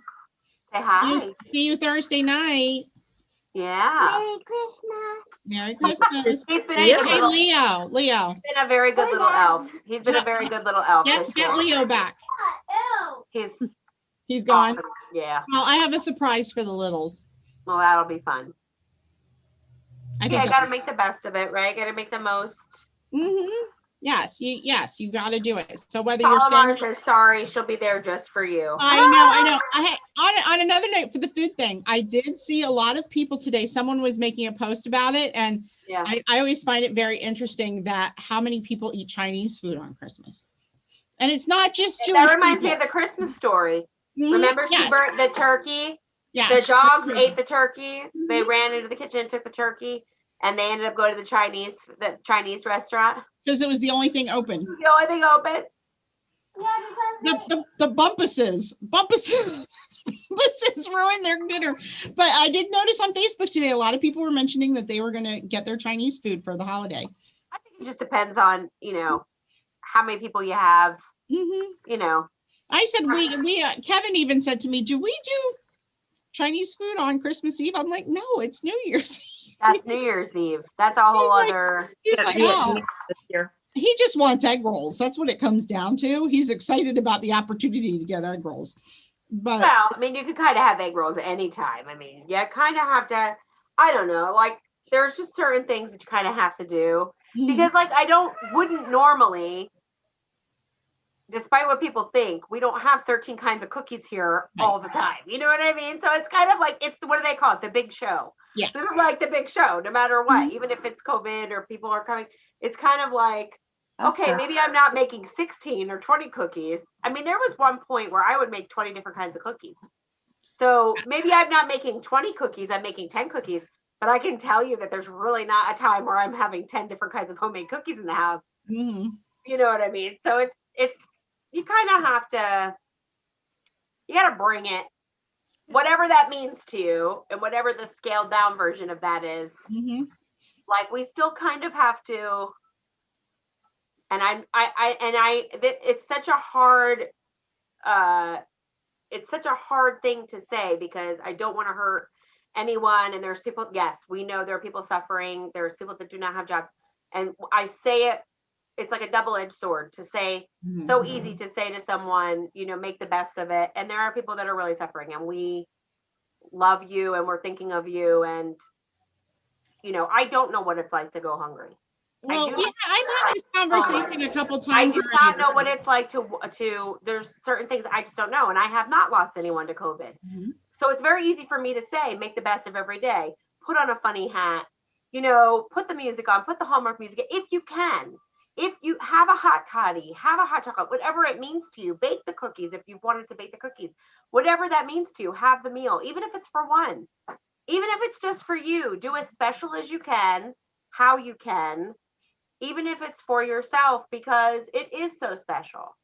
Say hi. See you Thursday night. Yeah. Merry Christmas. Merry Christmas. He's been Hey, Leo. He's been a very good little elf. He's been a very good little elf. Get Leo back. He's gone. Awesome. Yeah. Well, I have a surprise for the littles. Well, that'll be fun. I got to make the best of it, right? Got to make the most. Mm-hmm. Yes, you got to do it. So whether Palomar you're says sorry, she'll be there just for you. I know. On another note for the food thing, I did see a lot of people today. Someone was making a post about it, and I always find it very interesting that how many people eat Chinese food on Christmas, and it's not just Jewish. That reminds me of the Christmas story. Mm-hmm. Remember, she burnt the turkey. Yeah, the dogs ate the turkey. They ran into the kitchen and took the turkey, and they ended up going to the Chinese restaurant because it was the only thing open. The only thing open. The Bumpuses ruined their dinner. But I did notice on Facebook today, a lot of people were mentioning that they were going to get their Chinese food for the holiday. I think it just depends on, how many people you have, I said, we Kevin even said to me, do we do Chinese food on Christmas Eve? I'm like, no, it's New Year's Eve. That's New Year's Eve. That's a whole other. He's like, oh. He just wants egg rolls. That's what it comes down to. He's excited about the opportunity to get egg rolls. But well, I mean, you could kind of have egg rolls at any time. I mean, you kind of have to, I don't know, like there's just certain things that you kind of have to do because like wouldn't normally despite what people think, we don't have 13 kinds of cookies here all the time. You know what I mean? So it's kind of like, it's, what do they call it? The big show. Yeah. This is like the big show, no matter what, even if it's COVID or people are coming, it's kind of like, That's okay, right. maybe I'm not making 16 or 20 cookies. I mean, there was one point where I would make 20 different kinds of cookies. So maybe I'm not making 20 cookies, I'm making 10 cookies, but I can tell you that there's really not a time where I'm having 10 different kinds of homemade cookies in the house. Mhm. You know what I mean? So it's, you kind of have to, you got to bring it, whatever that means to you, and whatever the scaled down version of that is. Mhm. Like, we still kind of have to, and it's such a hard, it's such a hard thing to say, because I don't want to hurt anyone. And there's people, yes, we know there are people suffering. There's people that do not have jobs. And I say it, it's like a double-edged sword to say, so easy to say to someone, you know, make the best of it. And there are people that are really suffering, and we love you and we're thinking of you. And, you know, I don't know what it's like to go hungry. Well, I've had this conversation a couple I times do already. not know what it's like to, there's certain things I just don't know. And I have not lost anyone to COVID. Mhm. So it's very easy for me to say, make the best of every day, put on a funny hat, you know, put the music on, put the Hallmark music, if you can. If you have a hot toddy, have a hot chocolate, whatever it means to you, bake the cookies if you've wanted to bake the cookies, whatever that means to you, have the meal, even if it's for one, even if it's just for you, do as special as you can, how you can, even if it's for yourself, because it is so special.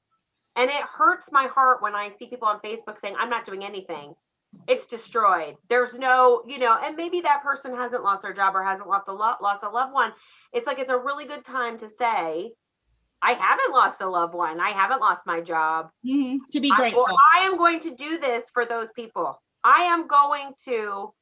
And it hurts my heart when I see people on Facebook saying, I'm not doing anything. It's destroyed. There's no, you know, and maybe that person hasn't lost their job or hasn't lost a loved one. It's like, it's a really good time to say, I haven't lost a loved one. I haven't lost my job. To be grateful. I am going to do this for those people. I am going to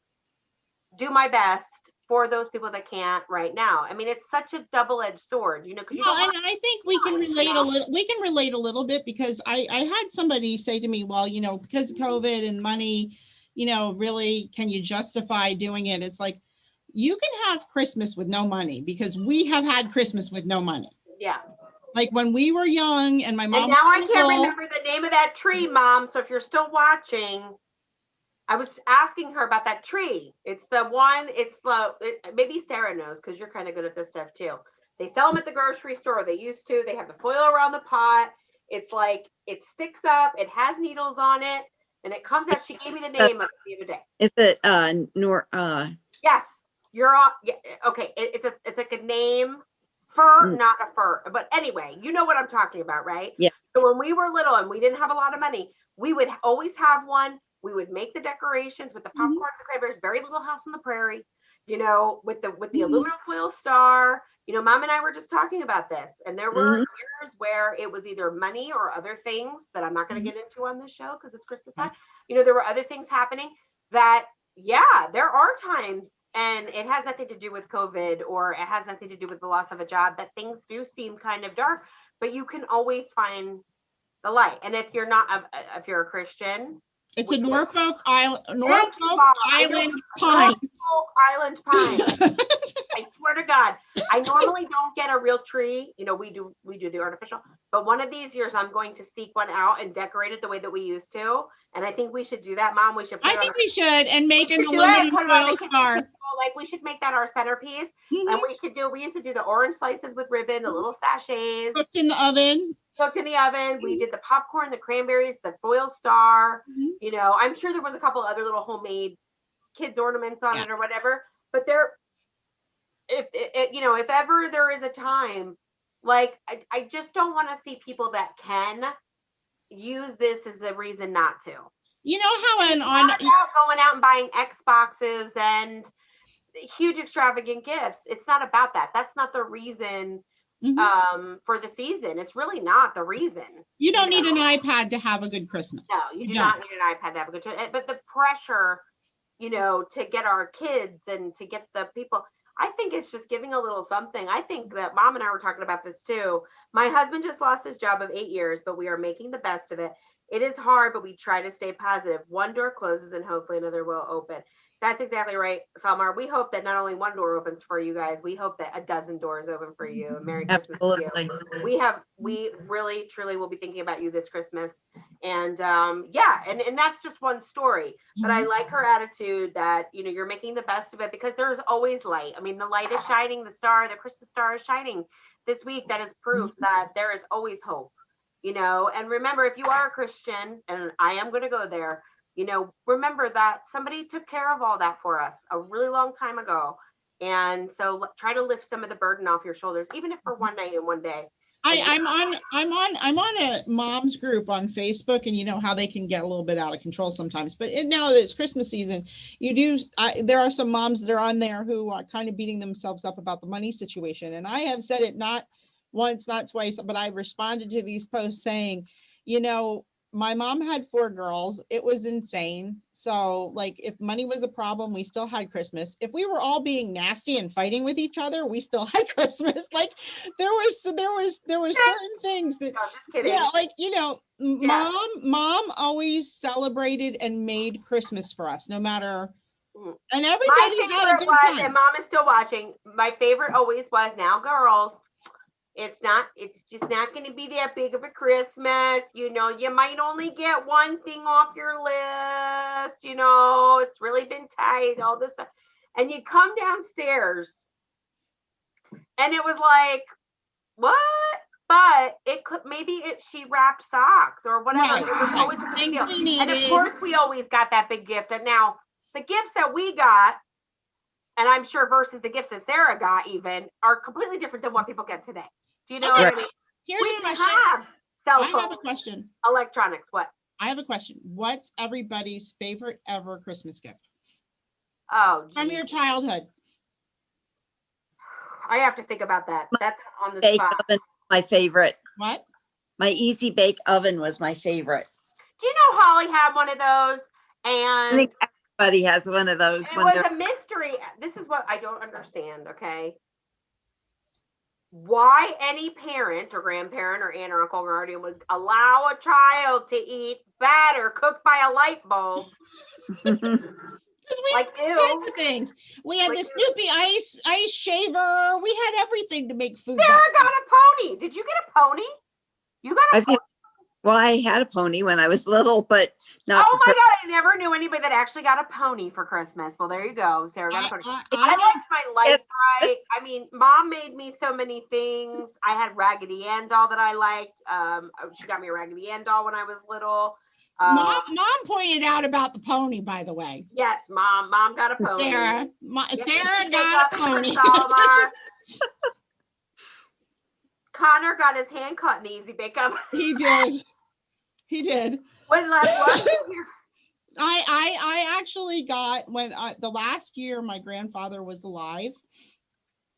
do my best for those people that can't right now. I mean, it's such a double-edged sword, you know, because Well, and I think we can relate a little. We can relate a little bit, because I had somebody say to me, well, you know, because of COVID and money, you know, really, can you justify doing it? It's like, you can have Christmas with no money, because we have had Christmas with no money. Yeah. Like when we were young and my mom. And now I can't remember the name of that tree, Mom. So if you're still watching, I was asking her about that tree. It's the one, maybe Sarah knows, because you're kind of good at this stuff too. They sell them at the grocery store. They used to. They have the foil around the pot. It's like, it sticks up. It has needles on it. And it comes out. She gave me the name of it the other day. Is it Yes. You're on. Yeah, okay. It's like a name. Fur, not a fur. But anyway, you know what I'm talking about, right? Yeah. So when we were little and we didn't have a lot of money, we would always have one. We would make the decorations with the popcorn, the cranberries, very Little House on the Prairie, you know, with the aluminum foil star. You know, Mom and I were just talking about this, and there were years where it was either money or other things that I'm not going to get into on this show because it's Christmas time. You know, there were other things happening that, yeah, there are times, and it has nothing to do with COVID, or it has nothing to do with the loss of a job, that things do seem kind of dark, but you can always find the light. And if you're not, if you're a Christian, it's a Norfolk Island, pine. Norfolk Island pine. I swear to God, I normally don't get a real tree. You know, we do the artificial, but one of these years I'm going to seek one out and decorate it the way that we used to. And I think we should do that, Mom. We should. I think we should, and make an aluminum foil star. Like, we should make that our centerpiece. And we used to do the orange slices with ribbon, the little sachets. Cooked in the oven. We did the popcorn, the cranberries, the foil star. You know, I'm sure there was a couple other little homemade kids ornaments on it or whatever. But if ever there is a time, like, I just don't want to see people that can use this as a reason not to. You know how on going out and buying Xboxes and huge extravagant gifts. It's not about that. That's not the reason for the season. It's really not the reason. You don't need an iPad to have a good Christmas. No, you do not need an iPad to have a good Christmas. But the pressure, you know, to get our kids and to get the people, I think it's just giving a little something. I think that Mom and I were talking about this too. My husband just lost his job of 8 years, but we are making the best of it. It is hard, but we try to stay positive. One door closes and hopefully another will open. That's exactly right, Salmar. We hope that not only one door opens for you guys, we hope that a dozen doors open for you. Merry Christmas to Absolutely. you. We really, truly will be thinking about you this Christmas. And yeah, and that's just one story. But I like her attitude that, you know, you're making the best of it because there's always light. I mean, the light is shining, the Christmas star is shining this week. That is proof that there is always hope, you know. And remember, if you are a Christian, and I am going to go there, you know, remember that somebody took care of all that for us a really long time ago. And so try to lift some of the burden off your shoulders, even if for one night and one day. I'm on a mom's group on Facebook, and you know how they can get a little bit out of control sometimes. But now that it's Christmas season, there are some moms that are on there who are kind of beating themselves up about the money situation. And I have said it not once, not twice, but I've responded to these posts saying, you know, my mom had 4 girls. It was insane. So like if money was a problem, we still had Christmas. If we were all being nasty and fighting with each other, we still had Christmas. Like there was certain things that, no, just kidding. yeah, like, you know, mom always celebrated and made Christmas for us, no matter, and everybody had a good time. And mom is still watching. My favorite always was, now girls, it's just not going to be that big of a Christmas. You know, you might only get one thing off your list. You know, it's really been tight, all this stuff. And you come downstairs and it was like, what? But it could, she wrapped socks or whatever. Right, It was always a big things deal. we needed. And of course, we always got that big gift. And now the gifts that we got, and I'm sure versus the gifts that Sarah got even, are completely different than what people get today. Do you know what I mean? Here's We a didn't question. have cell I have a phones, question. electronics. What? I have a question. What's everybody's favorite ever Christmas gift Oh, from geez. your childhood? I have to think about that. That's on the Bake spot. oven, my favorite. What? My easy bake oven was my favorite. Do you know Holly had one of those? I And think everybody has one of those. it when was they're- a mystery. This is what I don't understand, okay? Why any parent or grandparent or aunt or uncle or guardian would allow a child to eat batter cooked by a light bulb. Because we Like, had ew. the things. We had Like, the Snoopy ice shaver. We had everything to make food. Sarah back got then. a pony. Did you get a pony? You got a I've pony? had, well, I had a pony when I was little, but not. Oh for my God, I never knew anybody that actually got a pony for Christmas. Well, there you go. Sarah got a pony. I liked my light bright. I mean, mom made me so many things. I had Raggedy Ann doll that I liked. She got me a Raggedy Ann doll when I was little. Mom pointed out about the pony, by the way. Yes, mom got a pony. Sarah Yes, Sarah she got a did pony. for Salmar. Connor got his hand cut in the Easy Bake Oven. He did. He did. When last year. I actually got, when the last year my grandfather was alive,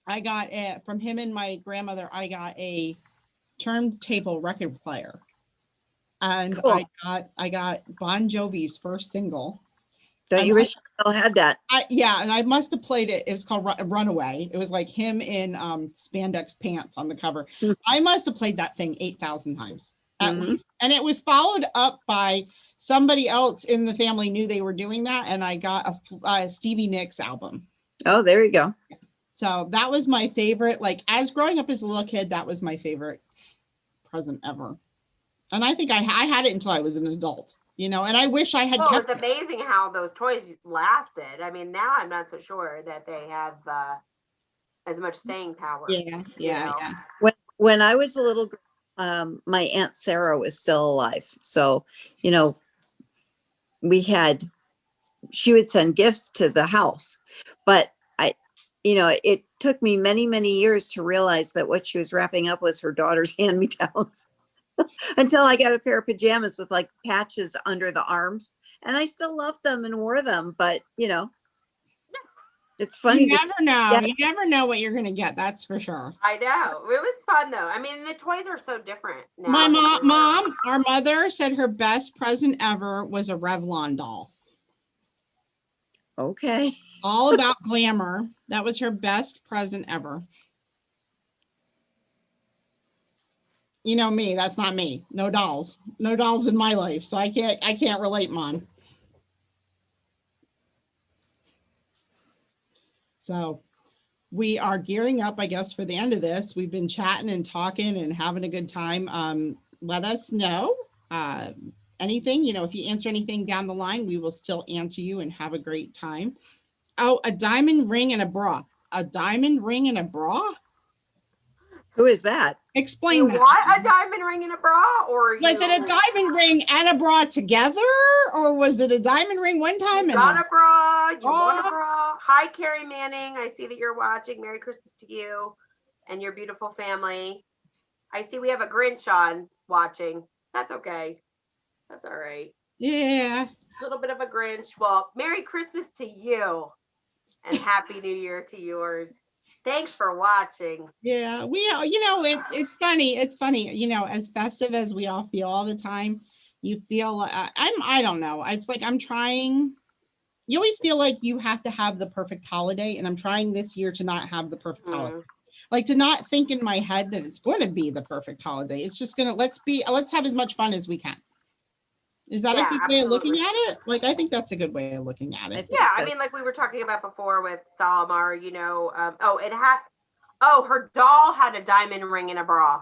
I got from him and my grandmother, I got a turntable record player. And Cool. I got Bon Jovi's first single. Don't you wish you still had that? Yeah, and I must have played it. It was called Runaway. It was like him in spandex pants on the cover. I must have played that thing 8,000 times at least. And it was followed up by somebody else in the family knew they were doing that, and I got a Stevie Nicks album. Oh, there you go. So that was my favorite. Like, as growing up as a little kid, that was my favorite present ever. And I think I had it until I was an adult, you know, and I wish I had kept It's amazing how those toys lasted. I mean, now I'm not so sure that they have as much staying power. Yeah. When I was a little girl, my Aunt Sarah was still alive. So, you know, she would send gifts to the house, but it took me many, many years to realize that what she was wrapping up was her daughter's hand-me-downs. Until I got a pair of pajamas with like patches under the arms, and I still loved them and wore them. But it's funny. You never know. You never know what you're gonna get. That's for sure. I know. It was fun though. I mean, the toys are so different now. My our mother said her best present ever was a Revlon doll. Okay. All about glamour. That was her best present ever. You know me, that's not me. No dolls in my life. So I can't relate, Mom. So we are gearing up, I guess, for the end of this. We've been chatting and talking and having a good time. Let us know anything, if you answer anything down the line, we will still answer you and have a great time. Oh, a diamond ring and a bra. A diamond ring and a bra? Who is that? Explain You that. want a diamond ring in a bra, or Was it a diamond ring and a bra together, or was it a diamond ring one time? You got a bra, you want a Oh. bra. Hi, Carrie Manning. I see that you're watching. Merry Christmas to you and your beautiful family. I see we have a Grinch on watching. That's okay. That's all right. Yeah. A little bit of a Grinch. Well, Merry Christmas to you and Happy New Year to yours. Thanks for watching. Yeah, it's funny. It's funny, as festive as we all feel all the time, you feel I don't know. It's like I'm trying. You always feel like you have to have the perfect holiday, and I'm trying this year to not have the perfect holiday. Like to not think in my head that it's going to be the perfect holiday. It's just gonna let's have as much fun as we can. Is that a good way of looking at it? Like I think that's a good way of looking at it. Yeah, I mean, like we were talking about before with Salamar, her doll had a diamond ring in a bra.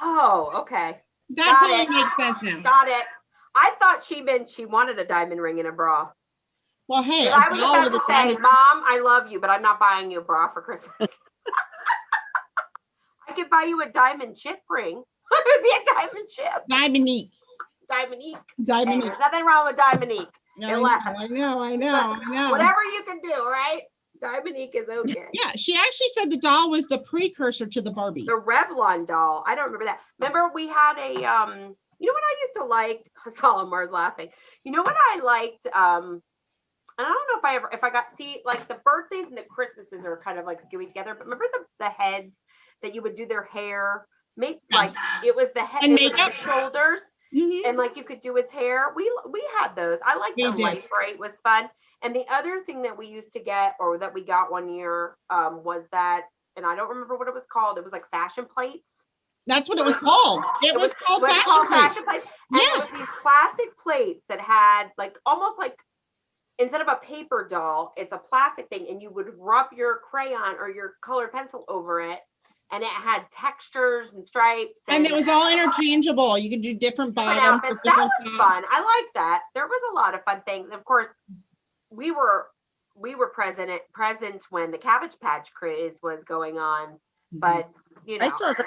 Oh, okay. That totally makes sense now. Got it. I thought she meant she wanted a diamond ring in a bra. Well, hey, I was about to say, Mom, I love you, but I'm not buying you a bra for Christmas. I could buy you a diamond chip ring. It would be a diamond chip. Diamonique. Hey, there's nothing wrong with Diamonique. I know. Whatever you can do, right? Diamonique is okay. Yeah, she actually said the doll was the precursor to the Barbie. The Revlon doll. I don't remember that. Remember we had a you know what I used to like? Salamar's laughing. You know what I liked? And I don't know if I got like the birthdays and the Christmases are kind of like skewing together, but remember the heads that you would do their hair? Like it was the head and makeup, the shoulders. Mm-hmm. And like you could do his hair. We had those. I like the light bright was fun. And the other thing that we used to get, or that we got one year, was that, and I don't remember what it was called. It was like fashion plates. That's what it was called. It was called fashion plates. And it was these plastic plates that had like almost like instead of a paper doll, it's a plastic thing, and you would rub your crayon or your colored pencil over it. And it had textures and stripes. And it was all interchangeable. You could do different bottoms. That was fun. I like that. There was a lot of fun things. Of course, we were present when the Cabbage Patch craze was going on. But, I saw that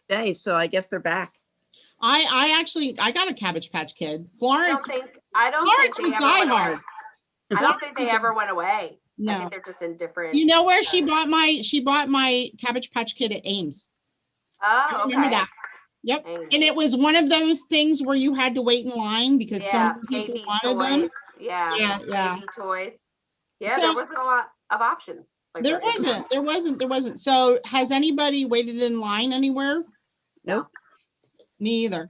today, so I guess they're back. I got a Cabbage Patch Kid. Florence was diehard. I don't think they ever went away. No, I think they're just in different. You know where she bought my Cabbage Patch Kid at Ames. Oh, I remember that. Yep. Ames. And it was one of those things where you had to wait in line because so many people wanted them. Yeah. Baby toys. Yeah, there wasn't a lot of options. Like there wasn't. So has anybody waited in line anywhere? Nope. Me either.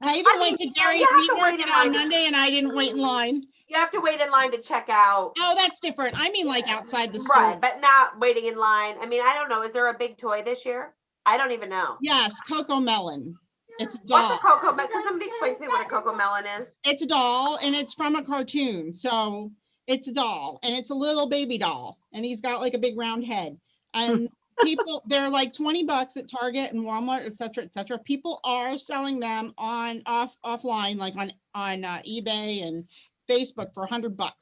I even went to Gary's meat market on Monday and I didn't wait in line. You have to wait in line to check out. Oh, that's different. I mean, like outside the store. Right, but not waiting in line. I mean, I don't know. Is there a big toy this year? I don't even know. Yes, Coco Melon. It's a doll. What's a Coco Melon? Can somebody explain to me what a Coco Melon is? It's a doll, and it's from a cartoon. So it's a doll, and it's a little baby doll, and he's got like a big round head. And people, they're like $20 at Target and Walmart, et cetera, et cetera. People are selling them offline, like on eBay and Facebook for $100. Bath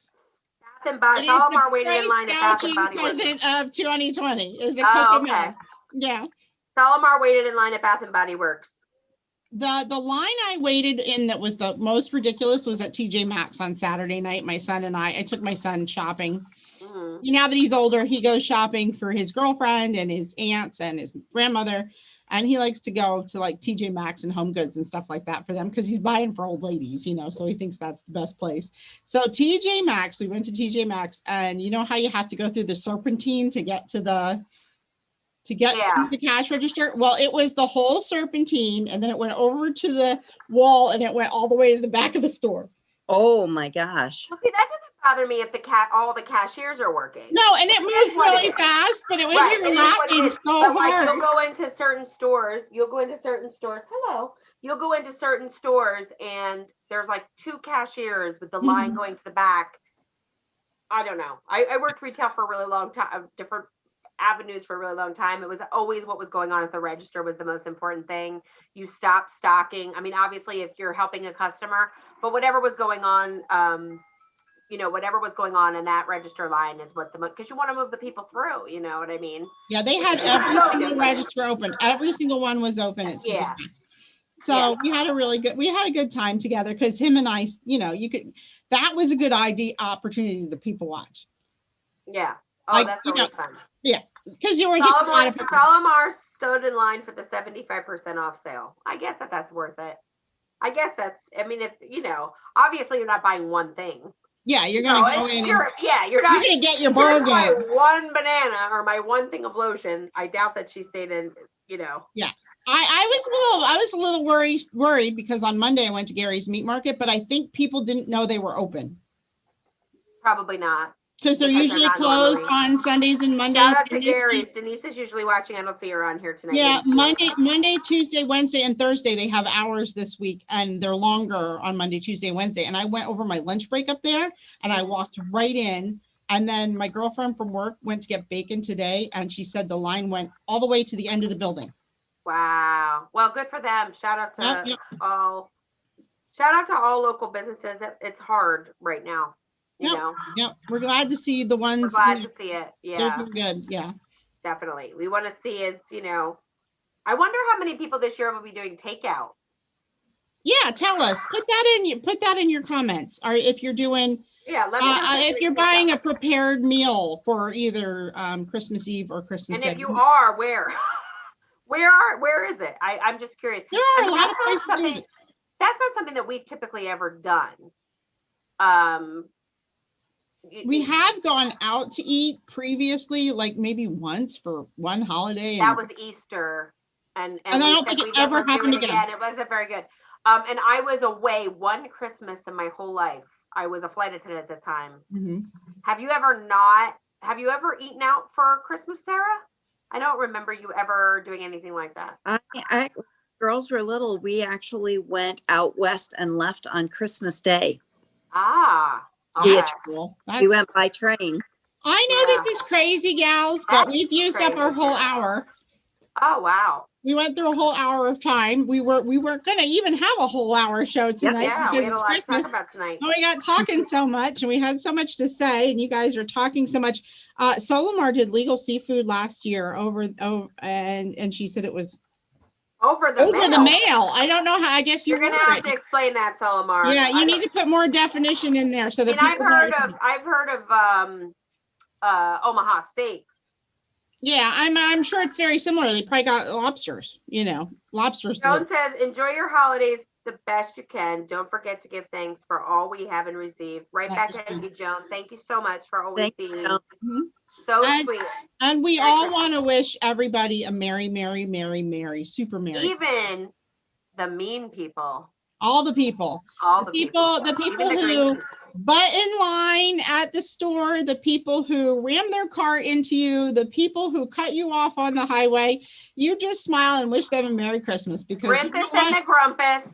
and Body. Salamar waiting in line at Bath and Body Works. Present of 2020 is a Coco Melon. Yeah. Salamar waited in line at Bath and Body Works. The line I waited in that was the most ridiculous was at TJ Maxx on Saturday night. My son and I took my son shopping. Mm-hmm. Now that he's older, he goes shopping for his girlfriend and his aunts and his grandmother. And he likes to go to like TJ Maxx and Home Goods and stuff like that for them because he's buying for old ladies, so he thinks that's the best place. So TJ Maxx, we went to TJ Maxx, and you know how you have to go through the serpentine to get to the cash register? Well, it was the whole serpentine, and then it went over to the wall, and it went all the way to the back of the store. Oh my gosh. Well, see, that doesn't bother me if all the cashiers are working. No, and it moved really fast, but it was we were laughing so hard. Like you'll go into certain stores. Hello. You'll go into certain stores, and there's like 2 cashiers with the line going to the back. I don't know. I worked retail for a really long time, different avenues for a really long time. It was always what was going on at the register was the most important thing. You stop stocking. I mean, obviously, if you're helping a customer, but whatever was going on, whatever was going on in that register line is what because you want to move the people through. You know what I mean? Yeah, they had It's every so single different. register open. Every single one was open at 2 Yeah. o'clock. So we had a good time together because him and I, that was a good opportunity to people watch. Yeah. Oh, Like, that's always fun. Yeah, because you were just Solomar stood in line for the 75% off sale. I guess that's worth it. I guess I mean, if obviously you're not buying one thing. Yeah, you're gonna go in. You're not. You're gonna get your bargain. One banana or my one thing of lotion. I doubt that she stayed in. Yeah, I was a little worried because on Monday I went to Gary's Meat Market, but I think people didn't know they were open. Probably not. Because they're usually closed on Sundays and Mondays. Shout out to Gary's. Denise is usually watching. I don't see her on here tonight. Yeah, Monday, Tuesday, Wednesday, and Thursday, they have hours this week, and they're longer on Monday, Tuesday, and Wednesday. And I went over my lunch break up there, and I walked right in. And then my girlfriend from work went to get bacon today, and she said the line went all the way to the end of the building. Wow. Well, good for them. Shout out to all local businesses. It's hard right now. Yep. We're glad to see the ones. We're glad to see it. Yeah. They're good. Yeah. Definitely. We want to see I wonder how many people this year will be doing takeout. Yeah. Tell us. Put that in your comments. Or if you're doing. Yeah. Let me know if you're buying a prepared meal for either Christmas Eve or Christmas Day. And if you are, where? Where is it? I'm just curious. There are a lot of places. That's not something that we've typically ever done. We have gone out to eat previously, like maybe once for one holiday. That was Easter. And I don't think it ever happened again. It wasn't very good. And I was away one Christmas in my whole life. I was a flight attendant at the time. Mm-hmm. Have you ever eaten out for Christmas, Sarah? I don't remember you ever doing anything like that. Girls were little. We actually went out west and left on Christmas Day. Okay. We went by train. I know this is crazy, gals, but we've used up our whole hour. Oh, wow. We went through a whole hour of time. We weren't going to even have a whole hour show tonight. Yeah, we had a lot to talk about tonight. And we got talking so much, and we had so much to say, and you guys are talking so much. Solomar did legal seafood last year and she said it was over the mail. I don't know how. I guess you're gonna have to explain that, Solomar. Yeah, you need to put more definition in there so that I've heard of Omaha steaks. Yeah, I'm sure it's very similar. They probably got lobsters. Lobsters. Joan says, "Enjoy your holidays the best you can. Don't forget to give thanks for all we have and receive." Right back at you, Joan. Thank you so much for always being so sweet. And we all want to wish everybody a merry, merry, merry, merry, super merry. Even the mean people. All the people. The people who butt in line at the store, the people who ram their cart into you, the people who cut you off on the highway. You just smile and wish them a Merry Christmas because Princess and the Grumpus.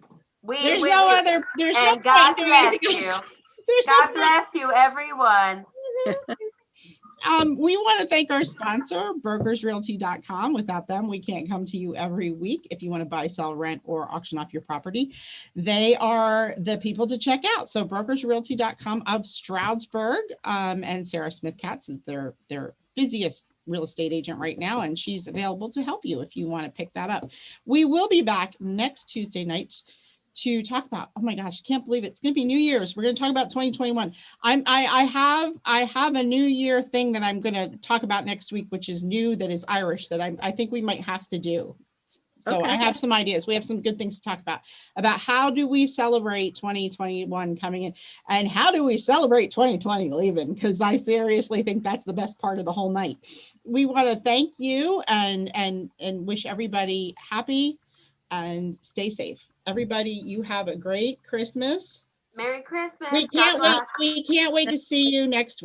There's no God bless you. God bless you, everyone. We want to thank our sponsor, brokersrealty.com. Without them, we can't come to you every week. If you want to buy, sell, rent, or auction off your property, they are the people to check out. So brokersrealty.com of Stroudsburg, and Sarah Smith-Katz is their busiest real estate agent right now, and she's available to help you if you want to pick that up. We will be back next Tuesday night to talk about, oh my gosh, can't believe it's going to be New Year's. We're going to talk about 2021. I have a New Year thing that I'm going to talk about next week, which is new, that is Irish, that I think we might have to do. So okay. I have some ideas. We have some good things to talk about how do we celebrate 2021 coming in, and how do we celebrate 2020 leaving? Because I seriously think that's the best part of the whole night. We want to thank you and wish everybody happy and stay safe. Everybody, you have a great Christmas. Merry Christmas. We can't wait to see you next week.